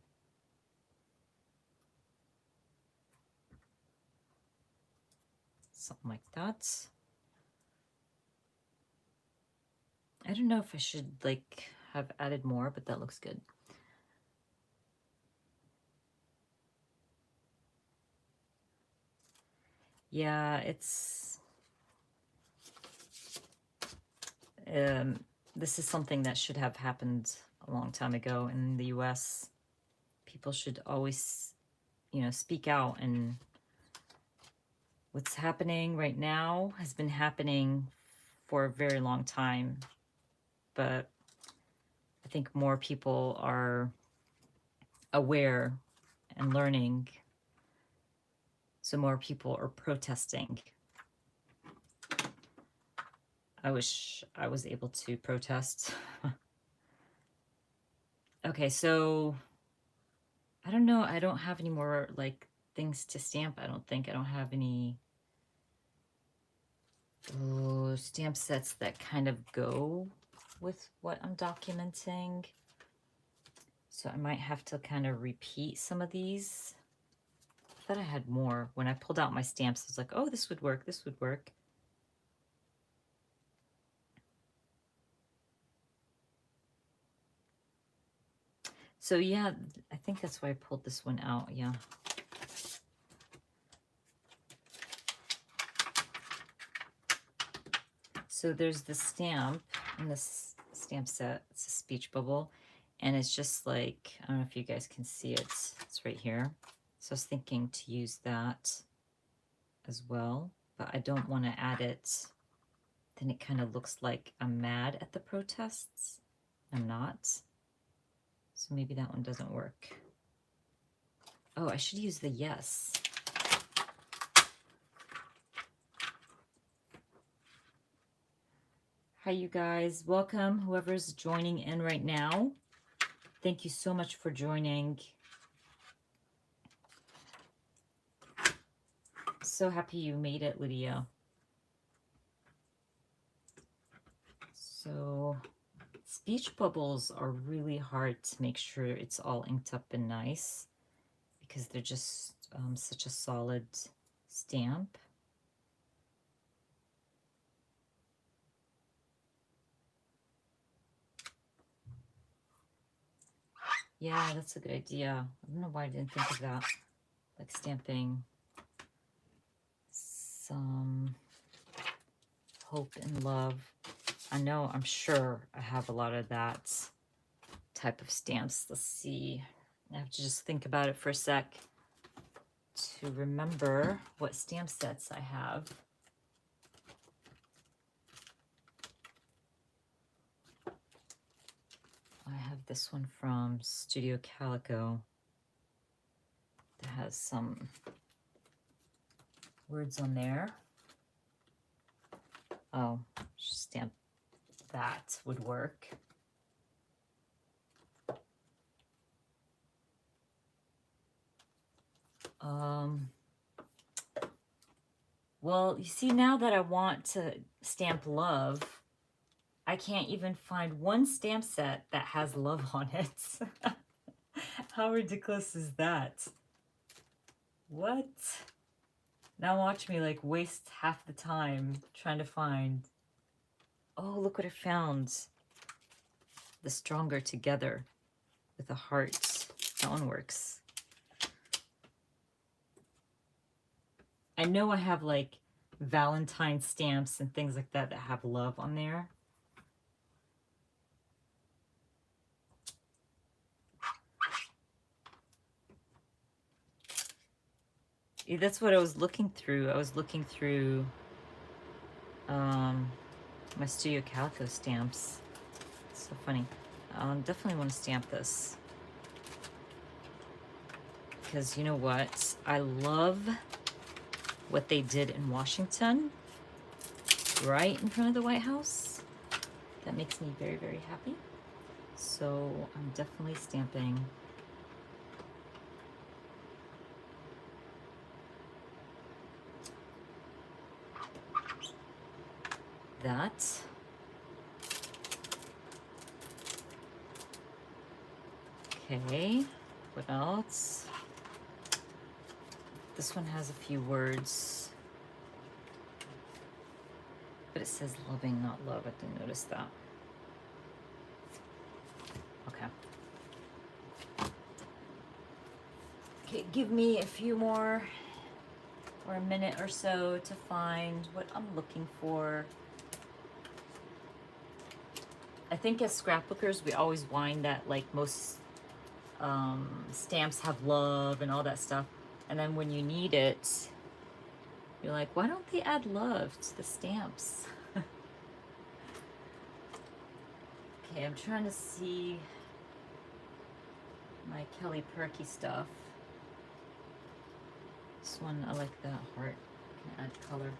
S1: Something like that. I don't know if I should like have added more, but that looks good. Yeah, it's this is something that should have happened a long time ago in the US. People should always, you know, speak out, and what's happening right now has been happening for a very long time, but I think more people are aware and learning, so more people are protesting. I wish I was able to protest. Okay, so I don't know. I don't have any more like things to stamp. I don't think I don't have any stamp sets that kind of go with what I'm documenting. So I might have to kind of repeat some of these. I thought I had more. When I pulled out my stamps, I was like, oh, this would work. This would work. So yeah, I think that's why I pulled this one out. Yeah. So there's the stamp in this stamp set. It's a speech bubble. And it's just like, I don't know if you guys can see it. It's right here. So I was thinking to use that as well, but I don't want to add it. Then it kind of looks like I'm mad at the protests. I'm not. So maybe that one doesn't work. Oh, I should use the yes. Hi, you guys. Welcome, whoever's joining in right now. Thank you so much for joining. So happy you made it, Lydia. So speech bubbles are really hard to make sure it's all inked up and nice because they're just such a solid stamp. Yeah, that's a good idea. I don't know why I didn't think of that. Like stamping some hope and love. I know, I'm sure I have a lot of that type of stamps. Let's see. I have to just think about it for a sec to remember what stamp sets I have. I have this one from Studio Calico that has some words on there. Oh, stamp that would work. Well, you see, now that I want to stamp love, I can't even find one stamp set that has love on it. How ridiculous is that? What? Now watch me like waste half the time trying to find. Oh, look what I found. The Stronger Together with a heart. That one works. I know I have like Valentine stamps and things like that that have love on there. Yeah, that's what I was looking through. I was looking through my Studio Calico stamps. It's so funny. Definitely want to stamp this. Because you know what? I love what they did in Washington, right in front of the White House. That makes me very, very happy. So I'm definitely stamping that. Okay, what else? This one has a few words, but it says loving, not love. I didn't notice that. Okay. Okay, give me a few more, or a minute or so to find what I'm looking for. I think as scrapbookers, we always whine that like most stamps have love and all that stuff. And then when you need it, you're like, why don't they add love to the stamps? Okay, I'm trying to see my Kelly Perky stuff. This one, I like that heart. I can add color.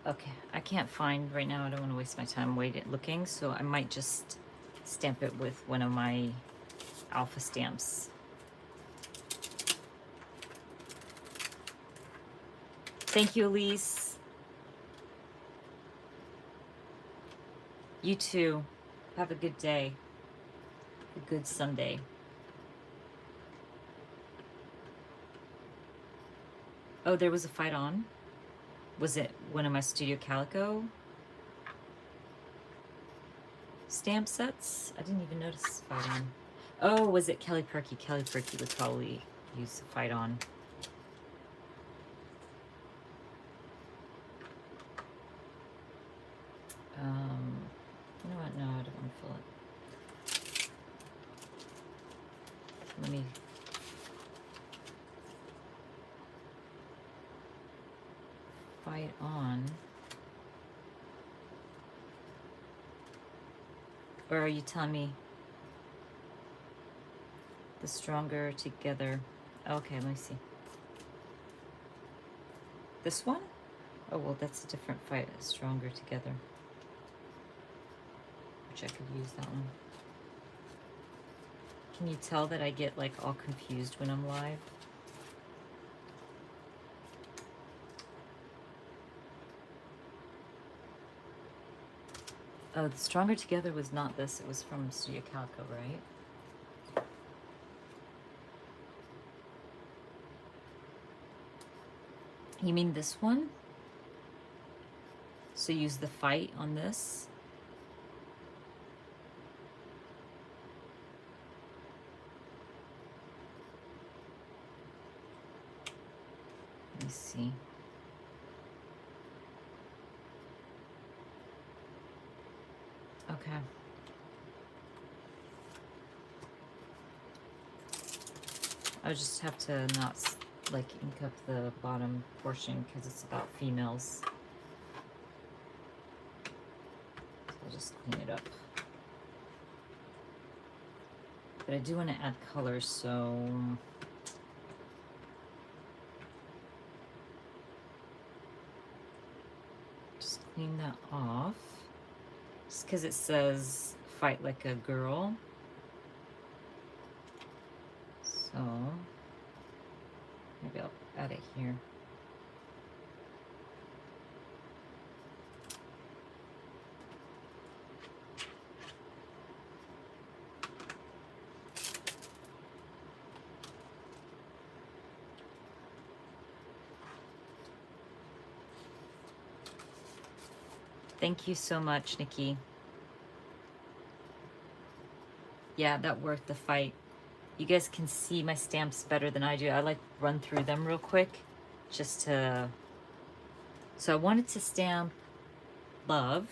S1: Okay, I can't find right now. I don't want to waste my time looking, so I might just stamp it with one of my alpha stamps. Thank you, Elise. You too. Have a good day. A good Sunday. Oh, there was a fight on. Was it one of my Studio Calico stamp sets? I didn't even notice fight on. Oh, was it Kelly Perky? Kelly Perky would probably use the fight on. You know what? No, I don't want to fill it. Let me. Fight on. Or are you telling me the Stronger Together? Okay, let me see. This one? Oh, well, that's a different fight. Stronger Together. Which I could use that one. Can you tell that I get like all confused when I'm live? Oh, the Stronger Together was not this. It was from Studio Calico, right? You mean this one? So use the fight on this? Let me see. Okay. I just have to not like ink up the bottom portion because it's about females. So I'll just clean it up. But I do want to add colors, so just clean that off. Just because it says fight like a girl. So maybe I'll add it here. Thank you so much, Nikki. Yeah, that worked, the fight. You guys can see my stamps better than I do. I like run through them real quick just to... So I wanted to stamp love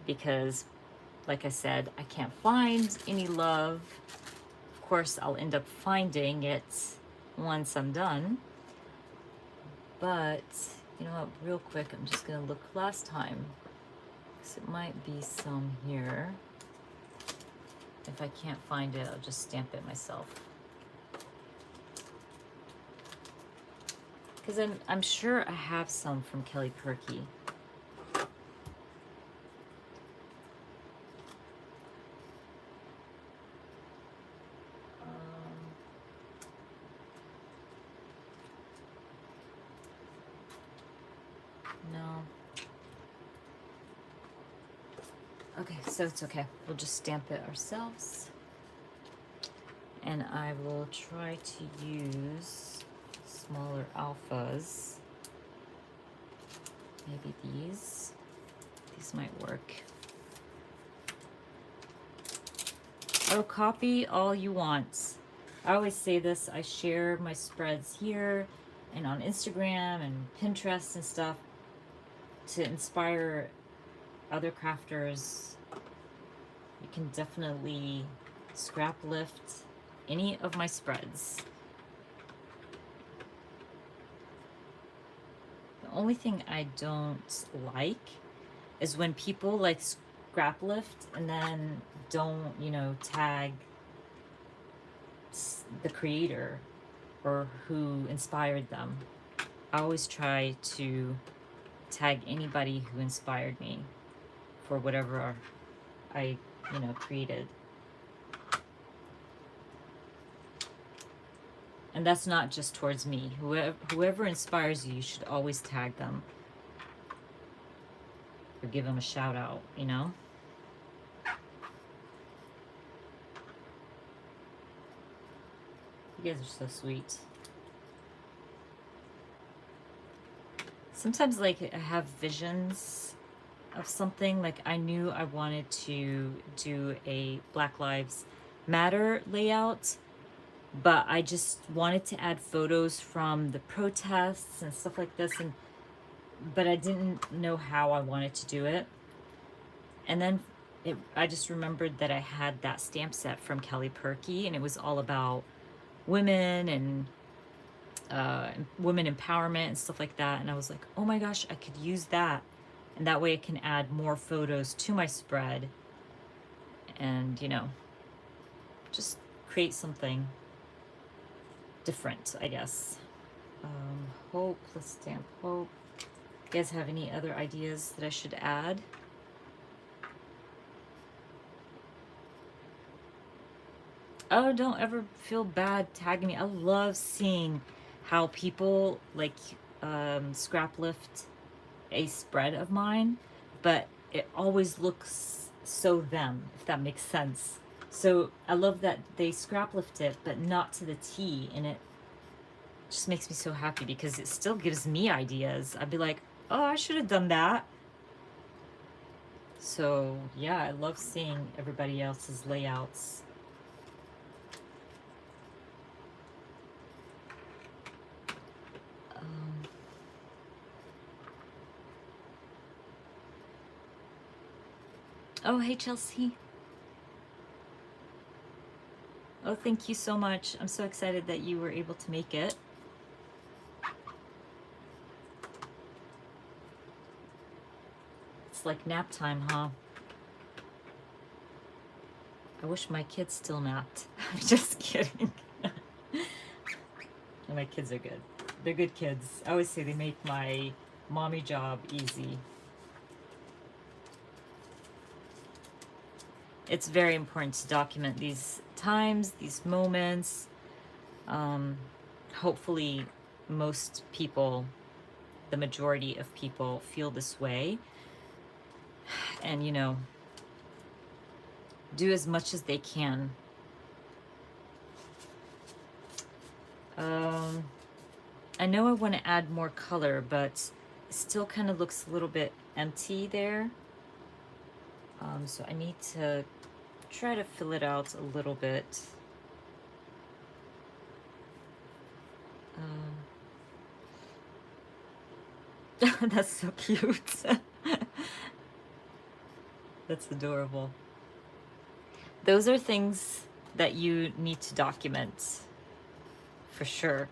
S1: because, like I said, I can't find any love. Of course, I'll end up finding it once I'm done. But, you know what, real quick, I'm just gonna look last time, because it might be some here. If I can't find it, I'll just stamp it myself. Because I'm sure I have some from Kelly Perky. No. Okay, so it's okay. We'll just stamp it ourselves. And I will try to use smaller alphas. Maybe these. These might work. Oh, copy all you want. I always say this. I share my spreads here and on Instagram and Pinterest and stuff to inspire other crafters. You can definitely scrap lift any of my spreads. The only thing I don't like is when people like scrap lift and then don't, you know, tag the creator or who inspired them. I always try to tag anybody who inspired me for whatever I, you know, created. And that's not just towards me. Whoever inspires you, you should always tag them or give them a shout out, you know? You guys are so sweet. Sometimes, like, I have visions of something. Like, I knew I wanted to do a Black Lives Matter layout, but I just wanted to add photos from the protests and stuff like this, but I didn't know how I wanted to do it. And then I just remembered that I had that stamp set from Kelly Perky, and it was all about women and women empowerment and stuff like that. And I was like, oh my gosh, I could use that. And that way I can add more photos to my spread and, you know, just create something different, I guess. Hope, let's stamp hope. You guys have any other ideas that I should add? Oh, don't ever feel bad tagging me. I love seeing how people like scrap lift a spread of mine, but it always looks so them, if that makes sense. So I love that they scrap lift it, but not to the T, and it just makes me so happy because it still gives me ideas. I'd be like, oh, I should have done that. So yeah, I love seeing everybody else's layouts. Oh, hey, Chelsea. Oh, thank you so much. I'm so excited that you were able to make it. It's like nap time, huh? I wish my kids still napped. I'm just kidding. And my kids are good. They're good kids. I always say they make my mommy job easy. It's very important to document these times, these moments. Hopefully most people, the majority of people, feel this way. And, you know, do as much as they can. I know I want to add more color, but it still kind of looks a little bit empty there. So I need to try to fill it out a little bit. That's so cute. That's adorable. Those are things that you need to document, for sure.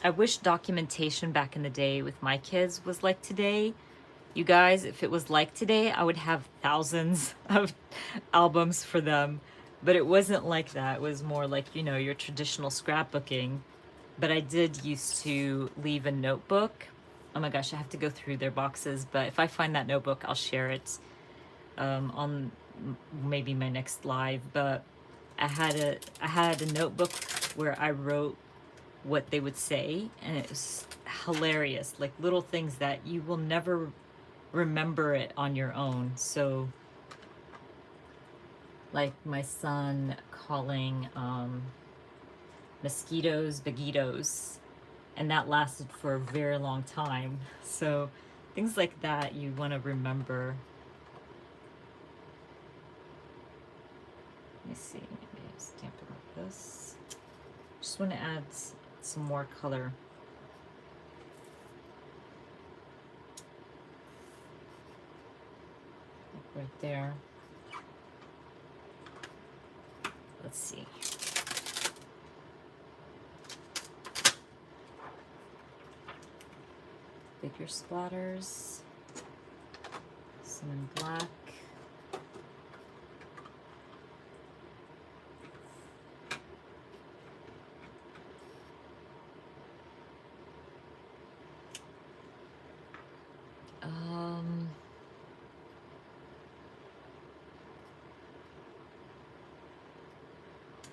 S1: I wish documentation back in the day with my kids was like today. You guys, if it was like today, I would have thousands of albums for them. But it wasn't like that. It was more like, you know, your traditional scrapbooking. But I did used to leave a notebook. Oh my gosh, I have to go through their boxes. But if I find that notebook, I'll share it on maybe my next live. But I had a notebook where I wrote what they would say, and it was hilarious. Like little things that you will never remember it on your own. So like my son calling mosquitoes baguitos, and that lasted for a very long time. So things like that you want to remember. Let me see, maybe I stamp it like this. Just want to add some more color. Like right there. Let's see. Bigger splatters. Some in black.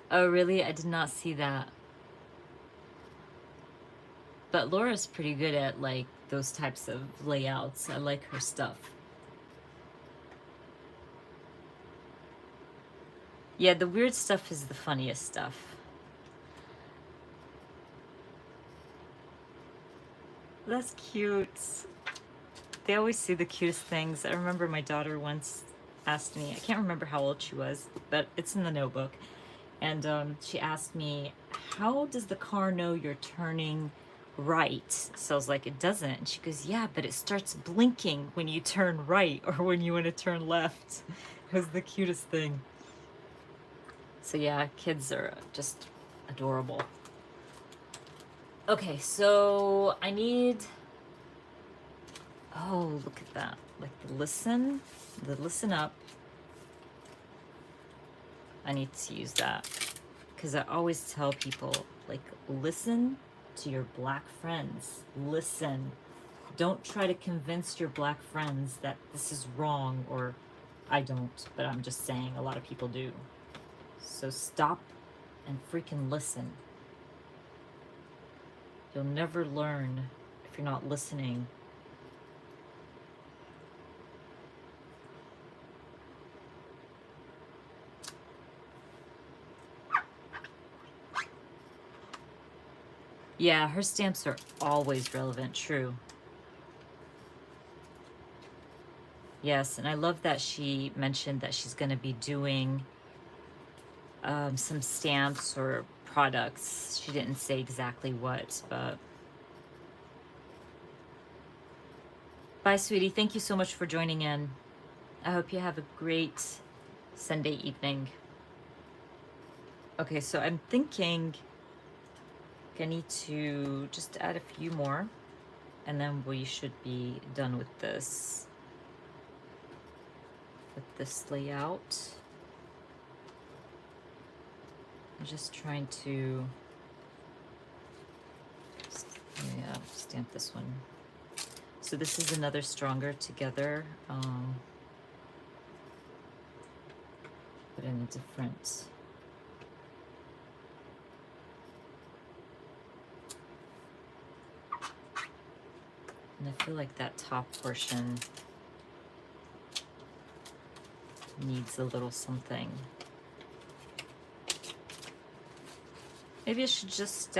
S1: Oh, really? I did not see that. But Laura's pretty good at like those types of layouts. I like her stuff. Yeah, the weird stuff is the funniest stuff. That's cute. They always see the cutest things. I remember my daughter once asked me, I can't remember how old she was, but it's in the notebook. And she asked me, how does the car know you're turning right? So I was like, it doesn't. And she goes, yeah, but it starts blinking when you turn right or when you want to turn left. It was the cutest thing. So yeah, kids are just adorable. Okay, so I need, oh, look at that. Like the listen up. I need to use that because I always tell people, like, listen to your black friends. Listen. Don't try to convince your black friends that this is wrong, or I don't, but I'm just saying a lot of people do. So stop and freaking listen. You'll never learn if you're not listening. Yeah, her stamps are always relevant, true. Yes, and I love that she mentioned that she's going to be doing some stamps or products. She didn't say exactly what, but... Bye, sweetie. Thank you so much for joining in. I hope you have a great Sunday evening. Okay, so I'm thinking I need to just add a few more, and then we should be done with this this layout. I'm just trying to stamp this one. So this is another Stronger Together, but in a different. And I feel like that top portion needs a little something. Maybe I should just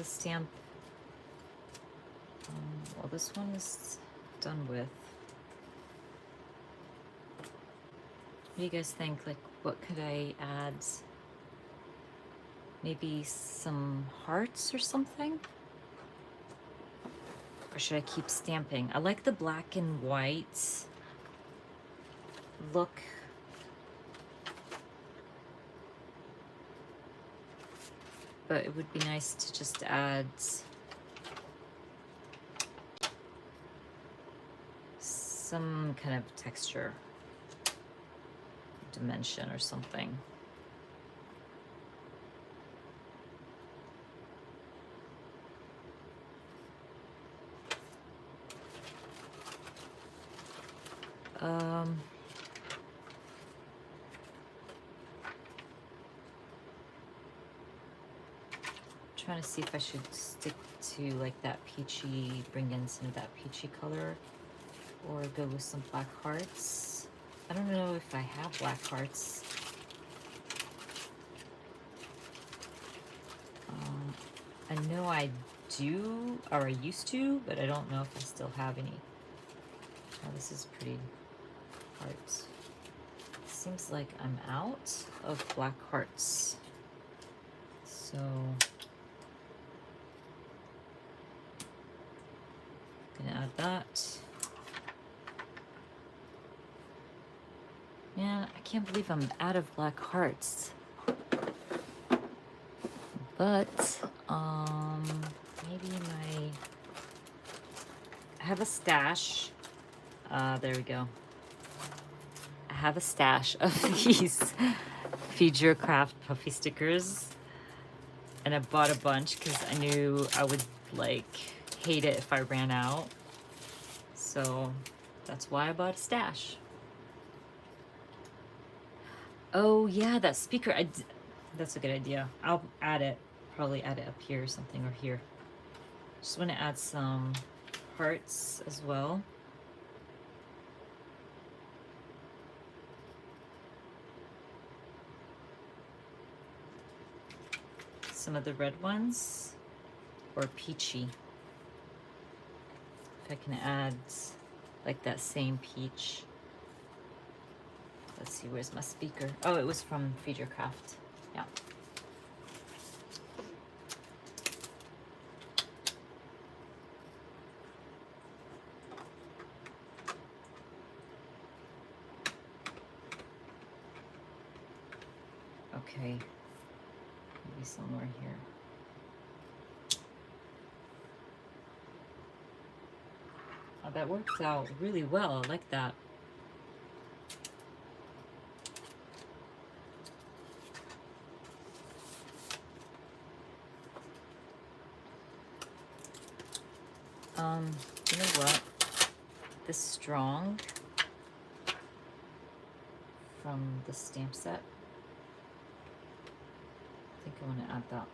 S1: stamp. Well, this one is done with. What do you guys think? Like, what could I add? Maybe some hearts or something? Or should I keep stamping? I like the black and white look. But it would be nice to just add some kind of texture, dimension or something. Trying to see if I should stick to like that peachy, bring in some of that peachy color, or go with some black hearts. I don't know if I have black hearts. I know I do, or I used to, but I don't know if I still have any. Oh, this is pretty hearts. Seems like I'm out of black hearts. So gonna add that. Man, I can't believe I'm out of black hearts. But maybe I have a stash. There we go. I have a stash of these Feed Your Craft puffy stickers, and I bought a bunch because I knew I would like hate it if I ran out. So that's why I bought a stash. Oh yeah, that speaker. That's a good idea. I'll add it. Probably add it up here or something, or here. Just want to add some hearts as well. Some of the red ones, or peachy. If I can add like that same peach. Let's see, where's my speaker? Oh, it was from Feed Your Craft. Yeah. Okay. Maybe somewhere here. Oh, that works out really well. I like that. You know what? This Strong from the stamp set. I think I want to add that.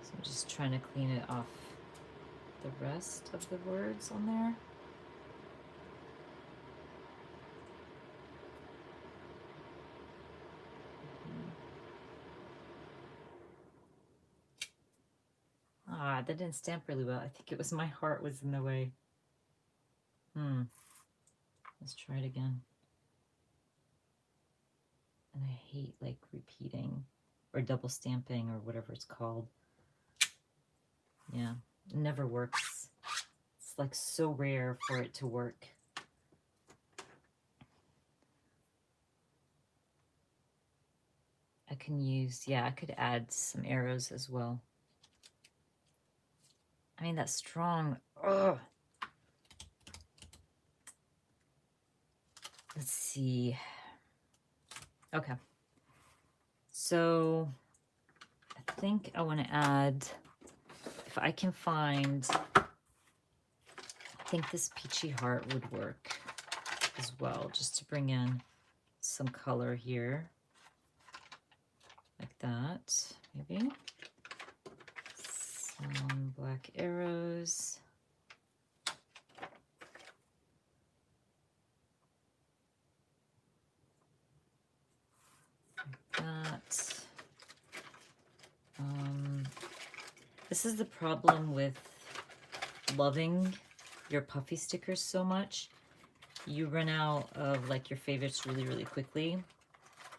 S1: So I'm just trying to clean it off the rest of the words on there. Ah, that didn't stamp really well. I think it was my heart was in the way. Let's try it again. And I hate like repeating or double stamping or whatever it's called. Yeah, it never works. It's like so rare for it to work. I I can use, yeah, I could add some arrows as well. I mean, that's strong. Ugh. Let's see. Okay. So I think I want to add, if I can find, I think this peachy heart would work as well, just to bring in some color here. Like that, maybe. Some black arrows. Like that. This is the problem with loving your puffy stickers so much. You run out of like your favorites really, really quickly.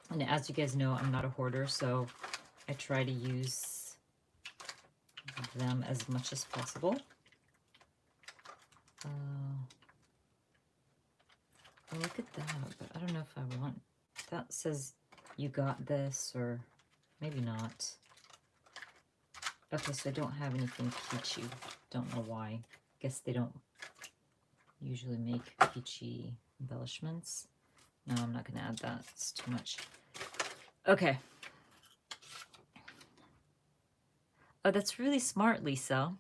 S1: And as you guys know, I'm not a hoarder, so I try to use them as much as possible. Oh, look at that, but I don't know if I want, that says you got this, or maybe not. Okay, so I don't have anything peachy. Don't know why. Guess they don't usually make peachy embellishments. No, I'm not going to add that. It's too much. Okay. Oh, that's really smart, Lisa.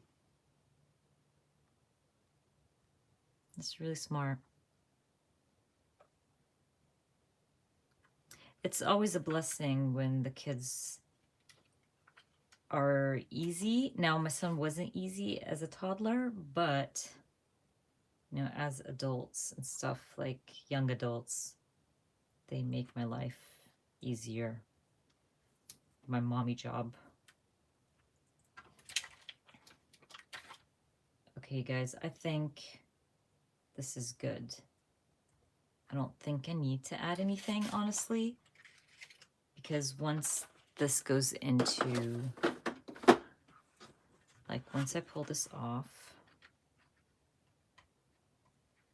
S1: That's really smart. It's always a blessing when the kids are easy. Now, my son wasn't easy as a toddler, but, you know, as adults and stuff, like young adults, they make my life easier. My mommy job. Okay, guys, I think this is good. I don't think I need to add anything, honestly, because once this goes into, like, once I pull this off,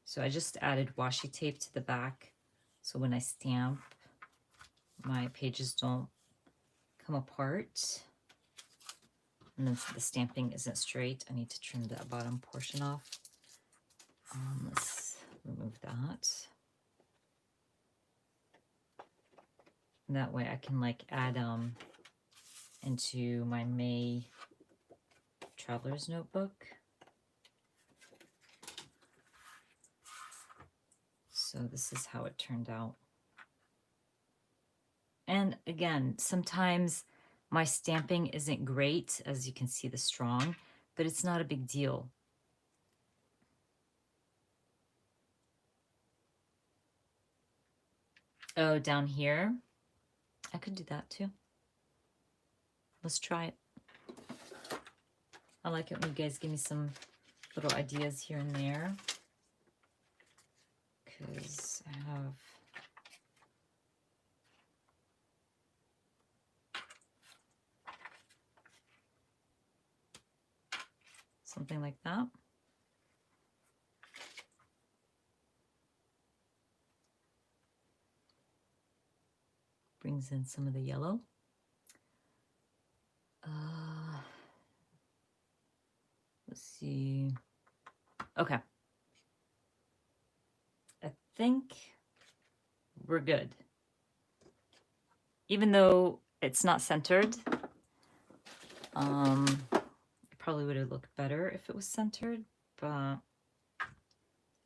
S1: so I just added washi tape to the back, so when I stamp, my pages don't come apart, and then the stamping isn't straight. I need to trim that bottom portion off. Let's remove that. And that way I can like add into my May traveler's notebook. So this is how it turned out. And again, sometimes my stamping isn't great, as you can see the strong, but it's not a big deal. Oh, down here, I could do that too. Let's try it. I like it when you guys give me some little ideas here and there, because I have something like that. Brings in some of the yellow. Let's see. Okay. I think we're good. Even though it's not centered, it probably would have looked better if it was centered, but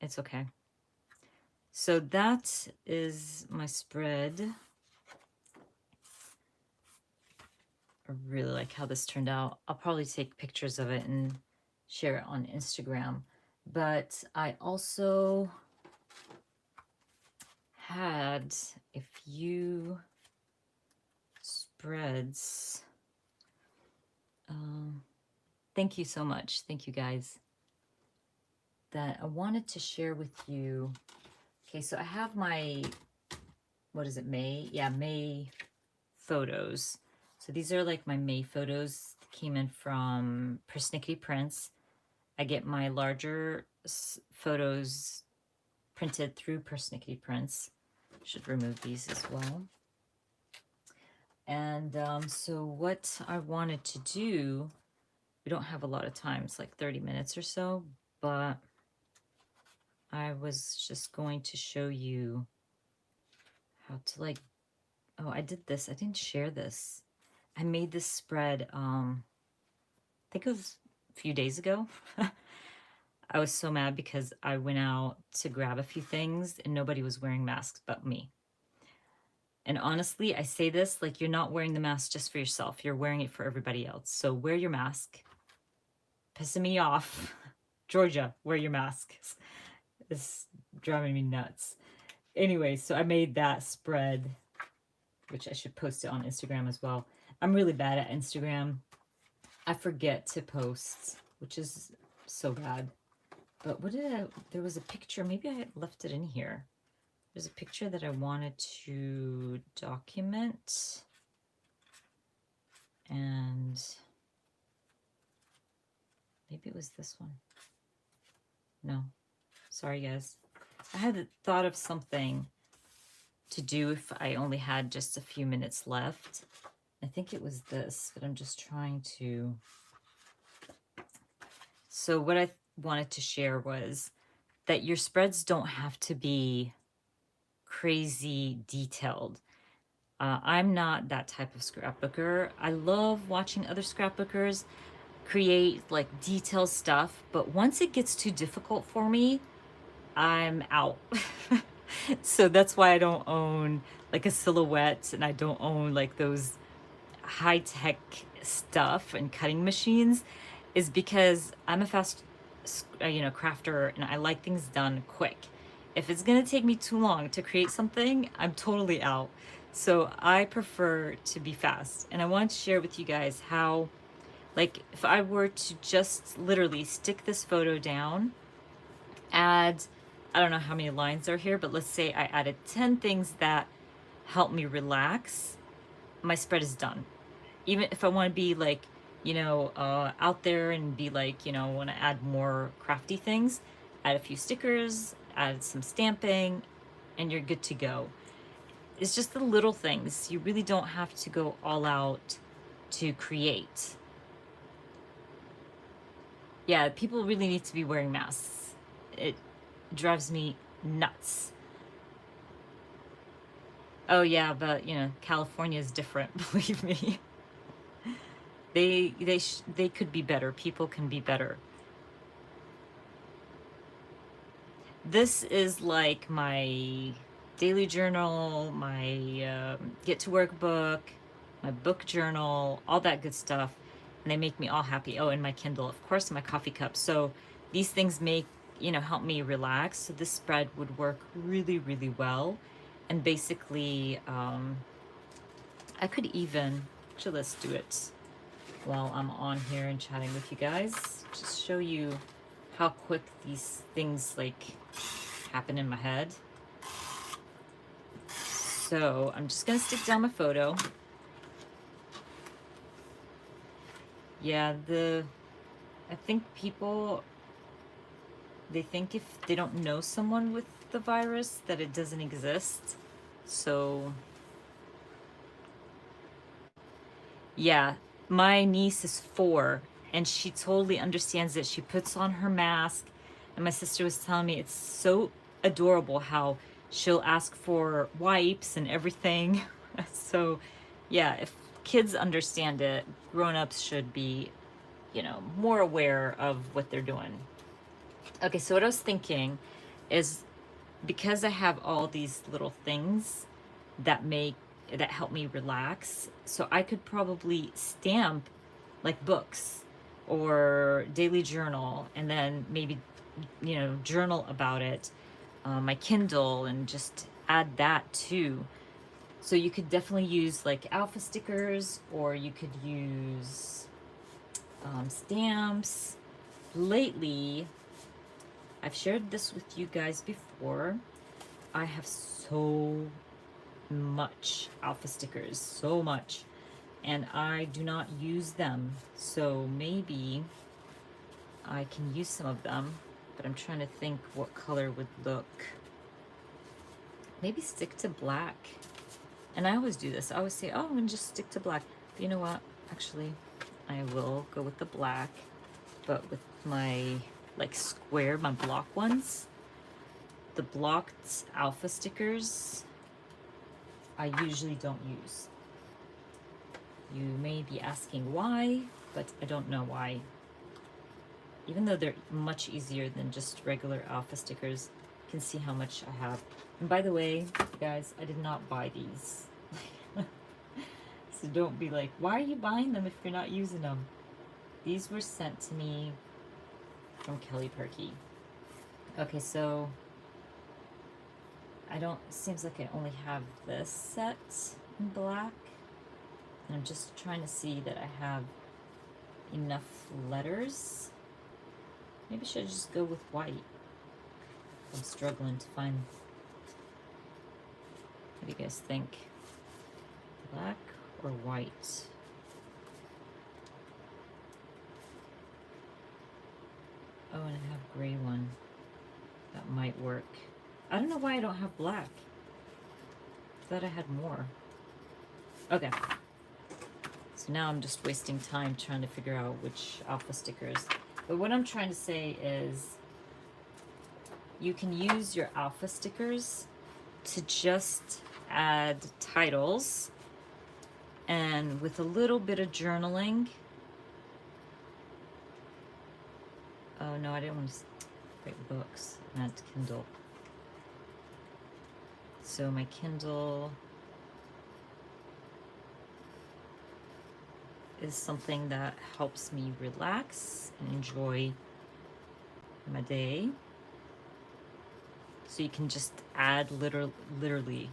S1: it's okay. So that is my spread. I really like how this turned out. I'll probably take pictures of it and share it on Instagram. But I also had a few spreads. Thank you so much. Thank you, guys. That I wanted to share with you. Okay, so I have my, what is it, May? Yeah, May photos. So these are like my May photos that came in from Persnickety Prints. I get my larger photos printed through Persnickety Prints. Should remove these as well. And so what I wanted to do, we don't have a lot of time, it's like 30 minutes or so, but I was just going to show you how to like, oh, I did this. I didn't share this. I made this spread, I think it was a few days ago. I was so mad because I went out to grab a few things and nobody was wearing masks but me. And honestly, I say this like you're not wearing the mask just for yourself. You're wearing it for everybody else. So wear your mask. Pissing me off. Georgia, wear your mask. It's driving me nuts. Anyway, so I made that spread, which I should post it on Instagram as well. I'm really bad at Instagram. I forget to post, which is so bad. But what did I, there was a picture, maybe I had left it in here. There's a picture that I wanted to document. And maybe it was this one. No, sorry guys. I had thought of something to do if I only had just a few minutes left. I think it was this, but I'm just trying to. So what I wanted to share was that your spreads don't have to be crazy detailed. I'm not that type of scrapbooker. I love watching other scrapbookers create like detailed stuff, but once it gets too difficult for me, I'm out. So that's why I don't own like a silhouette, and I don't own like those high-tech stuff and cutting machines, is because I'm a fast crafter, and I like things done quick. If it's gonna take me too long to create something, I'm totally out. So I prefer to be fast, and I want to share with you guys how, like, if I were to just literally stick this photo down, add, I don't know how many lines are here, but let's say I added 10 things that help me relax, my spread is done. Even if I want to be like, out there and be like, want to add more crafty things, add a few stickers, add some stamping, and you're good to go. It's just the little things. You really don't have to go all out to create. Yeah, people really need to be wearing masks. It drives me nuts. Oh yeah, but California is different, believe me. They could be better. People can be better. This is like my daily journal, my get to work book, my book journal, all that good stuff. And they make me all happy. Oh, and my Kindle, of course, my coffee cup. So these things make, help me relax. So this spread would work really, really well. And basically, I could even, actually, let's do it while I'm on here and chatting with you guys. Just show you how quick these things like happen in my head. So I'm just gonna stick down my photo. Yeah, I think people, they think if they don't know someone with the virus that it doesn't exist. So yeah, my niece is 4 and she totally understands it. She puts on her mask, and my sister was telling me it's so adorable how she'll ask for wipes and everything. So yeah, if kids understand it, grown-ups should be, more aware of what they're doing. Okay, so what I was thinking is, because I have all these little things that help me relax, so I could probably stamp like books or daily journal, and then maybe journal about it, my Kindle, and just add that too. So you could definitely use like alpha stickers, or you could use stamps. Lately, I've shared this with you guys before, I have so much alpha stickers, so much, and I do not use them. So maybe I can use some of them, but I'm trying to think what color would look. Maybe stick to black. And I always do this. I always say, oh, I'm gonna just stick to black. But you know what? Actually, I will go with the black, but with my like square, my block ones. The blocked alpha stickers, I usually don't use. You may be asking why, but I don't know why. Even though they're much easier than just regular alpha stickers, you can see how much I have. And by the way, guys, I did not buy these. So don't be like, why are you buying them if you're not using them? These were sent to me from Kelly Perky. Okay, so seems like I only have this set in black. And I'm just trying to see that I have enough letters. Maybe I should just go with white. I'm struggling to find. What do you guys think? Black or white? Oh, and I have gray one. That might work. I don't know why I don't have black. I thought I had more. Okay. So now I'm just wasting time trying to figure out which alpha stickers. But what I'm trying to say is you can use your alpha stickers to just add titles, and with a little bit of journaling. Oh no, I didn't want to write books. I meant Kindle. So my Kindle is something that helps me relax and enjoy my day. So you can just add literally.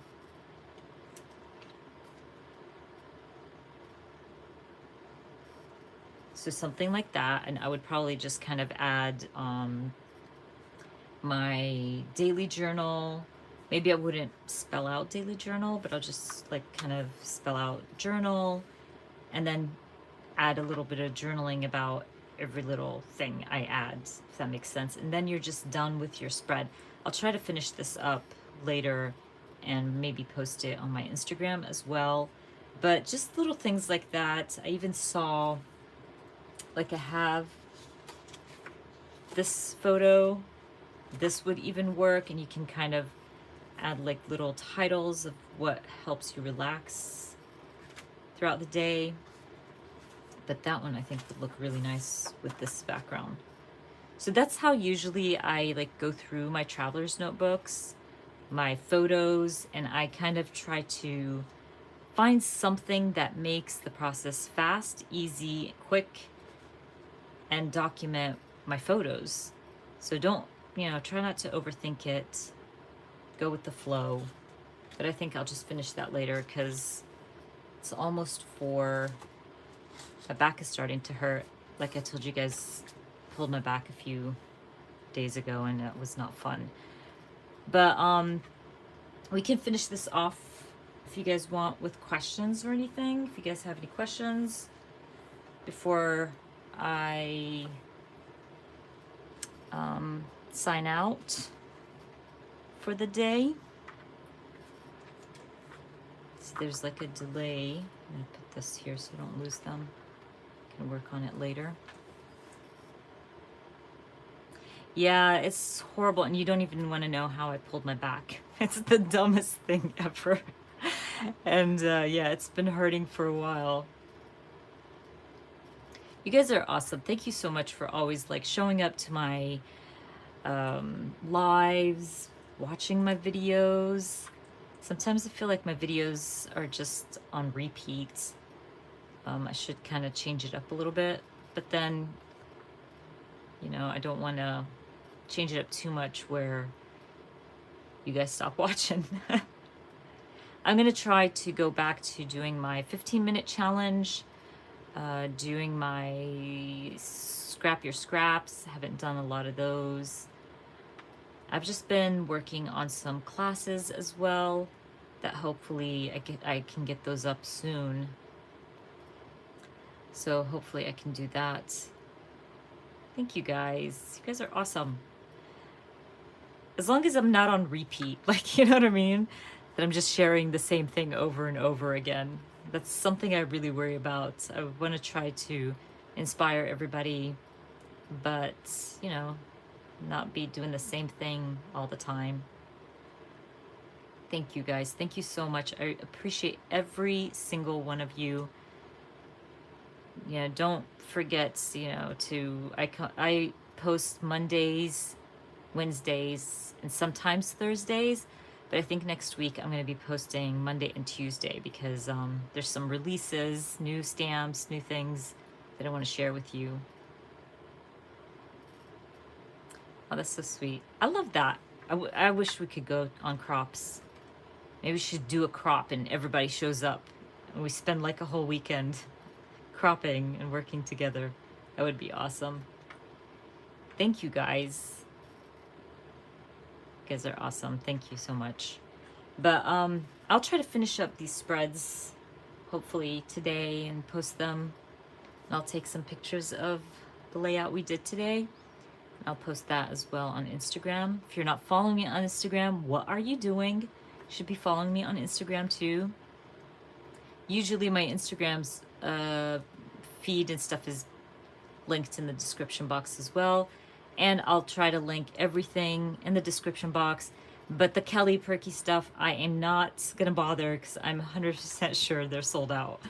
S1: So something like that, and I would probably just kind of add my daily journal. Maybe I wouldn't spell out daily journal, but I'll just like kind of spell out journal, and then add a little bit of journaling about every little thing I add, if that makes sense. And then you're just done with your spread. I'll try to finish this up later and maybe post it on my Instagram as well. But just little things like that. I even saw, like I have this photo. This would even work, and you can kind of add like little titles of what helps you relax throughout the day. But that one I think would look really nice with this background. So that's how usually I like go through my traveler's notebooks, my photos, and I kind of try to find something that makes the process fast, easy, quick, and document my photos. So don't, try not to overthink it. Go with the flow. But I think I'll just finish that later because it's almost 4. My back is starting to hurt. Like I told you guys, pulled my back a few days ago and it was not fun. But we can finish this off if you guys want with questions or anything. If you guys have any questions before I sign out for the day. So there's like a delay. I'm gonna put this here so I don't lose them. Can work on it later. Yeah, it's horrible, and you don't even want to know how I pulled my back. It's the dumbest thing ever. And yeah, it's been hurting for a while. You guys are awesome. Thank you so much for always like showing up to my lives, watching my videos. Sometimes I feel like my videos are just on repeat. I should kind of change it up a little bit, but then, I don't want to change it up too much where you guys stop watching. I'm going to try to go back to doing my 15-minute challenge, doing my scrap your scraps. Haven't done a lot of those. I've just been working on some classes as well that hopefully I can get those up soon. So hopefully I can do that. Thank you guys. You guys are awesome. As long as I'm not on repeat, like, you know what I mean? that I'm just sharing the same thing over and over again. That's something I really worry about. I want to try to inspire everybody, but, you know, not be doing the same thing all the time. Thank you guys. Thank you so much. I appreciate every single one of you. Don't forget, I post Mondays, Wednesdays, and sometimes Thursdays, but I think next week I'm going to be posting Monday and Tuesday because there's some releases, new stamps, new things that I want to share with you. Oh, that's so sweet. I love that. I wish we could go on crops. Maybe we should do a crop and everybody shows up and we spend like a whole weekend cropping and working together. That would be awesome. Thank you guys. You guys are awesome. Thank you so much. But I'll try to finish up these spreads hopefully today and post them. And I'll take some pictures of the layout we did today. I'll post that as well on Instagram. If you're not following me on Instagram, what are you doing? You should be following me on Instagram too. Usually my Instagram's feed and stuff is linked in the description box as well. And I'll try to link everything in the description box. But the Kelly Perky stuff, I am not going to bother because I'm 100% sure they're sold out.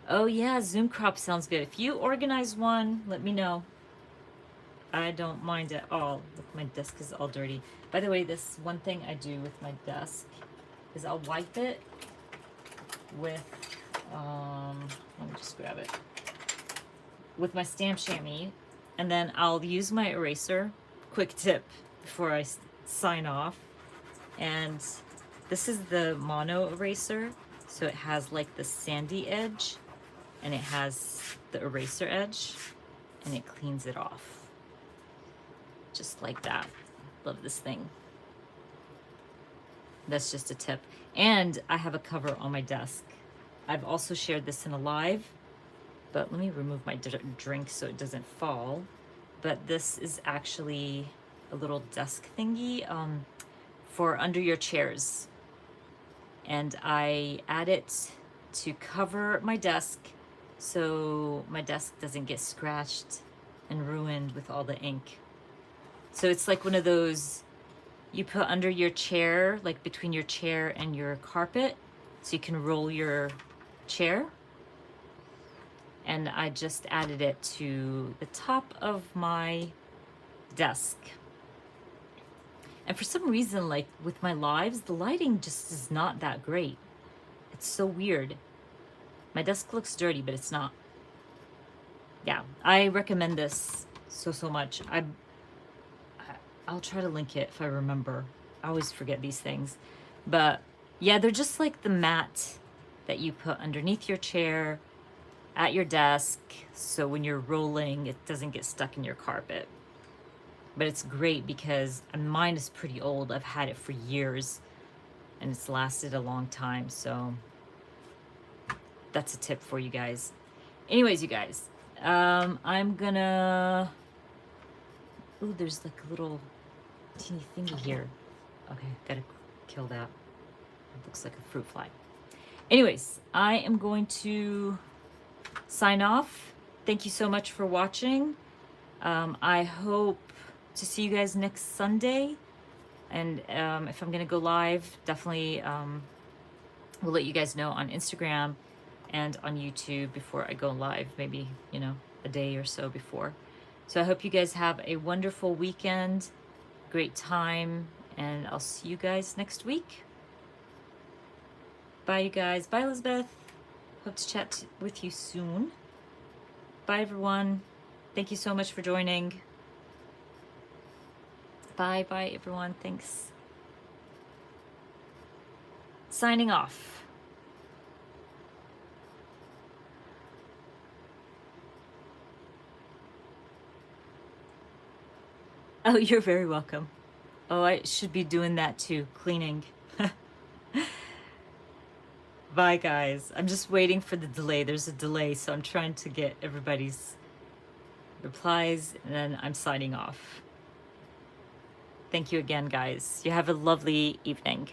S1: Oh yeah, Zoom crop sounds good. If you organize one, let me know. I don't mind at all. Look, my desk is all dirty. By the way, this one thing I do with my desk is I'll wipe it with, let me just grab it, with my stamp chamois, and then I'll use my eraser. Quick tip before I sign off. And this is the mono eraser, so it has like the sandy edge, and it has the eraser edge, and it cleans it off. Just like that. Love this thing. That's just a tip. And I have a cover on my desk. I've also shared this in a live, but let me remove my drink so it doesn't fall. But this is actually a little desk thingy for under your chairs. And I add it to cover my desk so my desk doesn't get scratched and ruined with all the ink. So it's like one of those you put under your chair, like between your chair and your carpet, so you can roll your chair. And I just added it to the top of my desk. And for some reason, like with my lives, the lighting just is not that great. It's so weird. My desk looks dirty, but it's not. Yeah, I recommend this so much. I'll try to link it if I remember. I always forget these things. But yeah, they're just like the mat that you put underneath your chair at your desk, so when you're rolling, it doesn't get stuck in your carpet. But it's great because mine is pretty old. I've had it for years and it's lasted a long time. So that's a tip for you guys. Anyways, you guys, I'm gonna, ooh, there's like a little teeny thingy here. Okay, gotta kill that. It looks like a fruit fly. Anyways, I am going to sign off. Thank you so much for watching. I hope to see you guys next Sunday. And if I'm gonna go live, definitely we'll let you guys know on Instagram and on YouTube before I go live, maybe, a day or so before. So I hope you guys have a wonderful weekend, great time, and I'll see you guys next week. Bye, you guys. Bye, Elizabeth. Hope to chat with you soon. Bye, everyone. Thank you so much for joining. Bye, everyone. Thanks. Signing off. Oh, you're very welcome. Oh, I should be doing that too, cleaning. Bye, guys. I'm just waiting for the delay. There's a delay, so I'm trying to get everybody's replies, and then I'm signing off. Thank you again, guys. You have a lovely evening.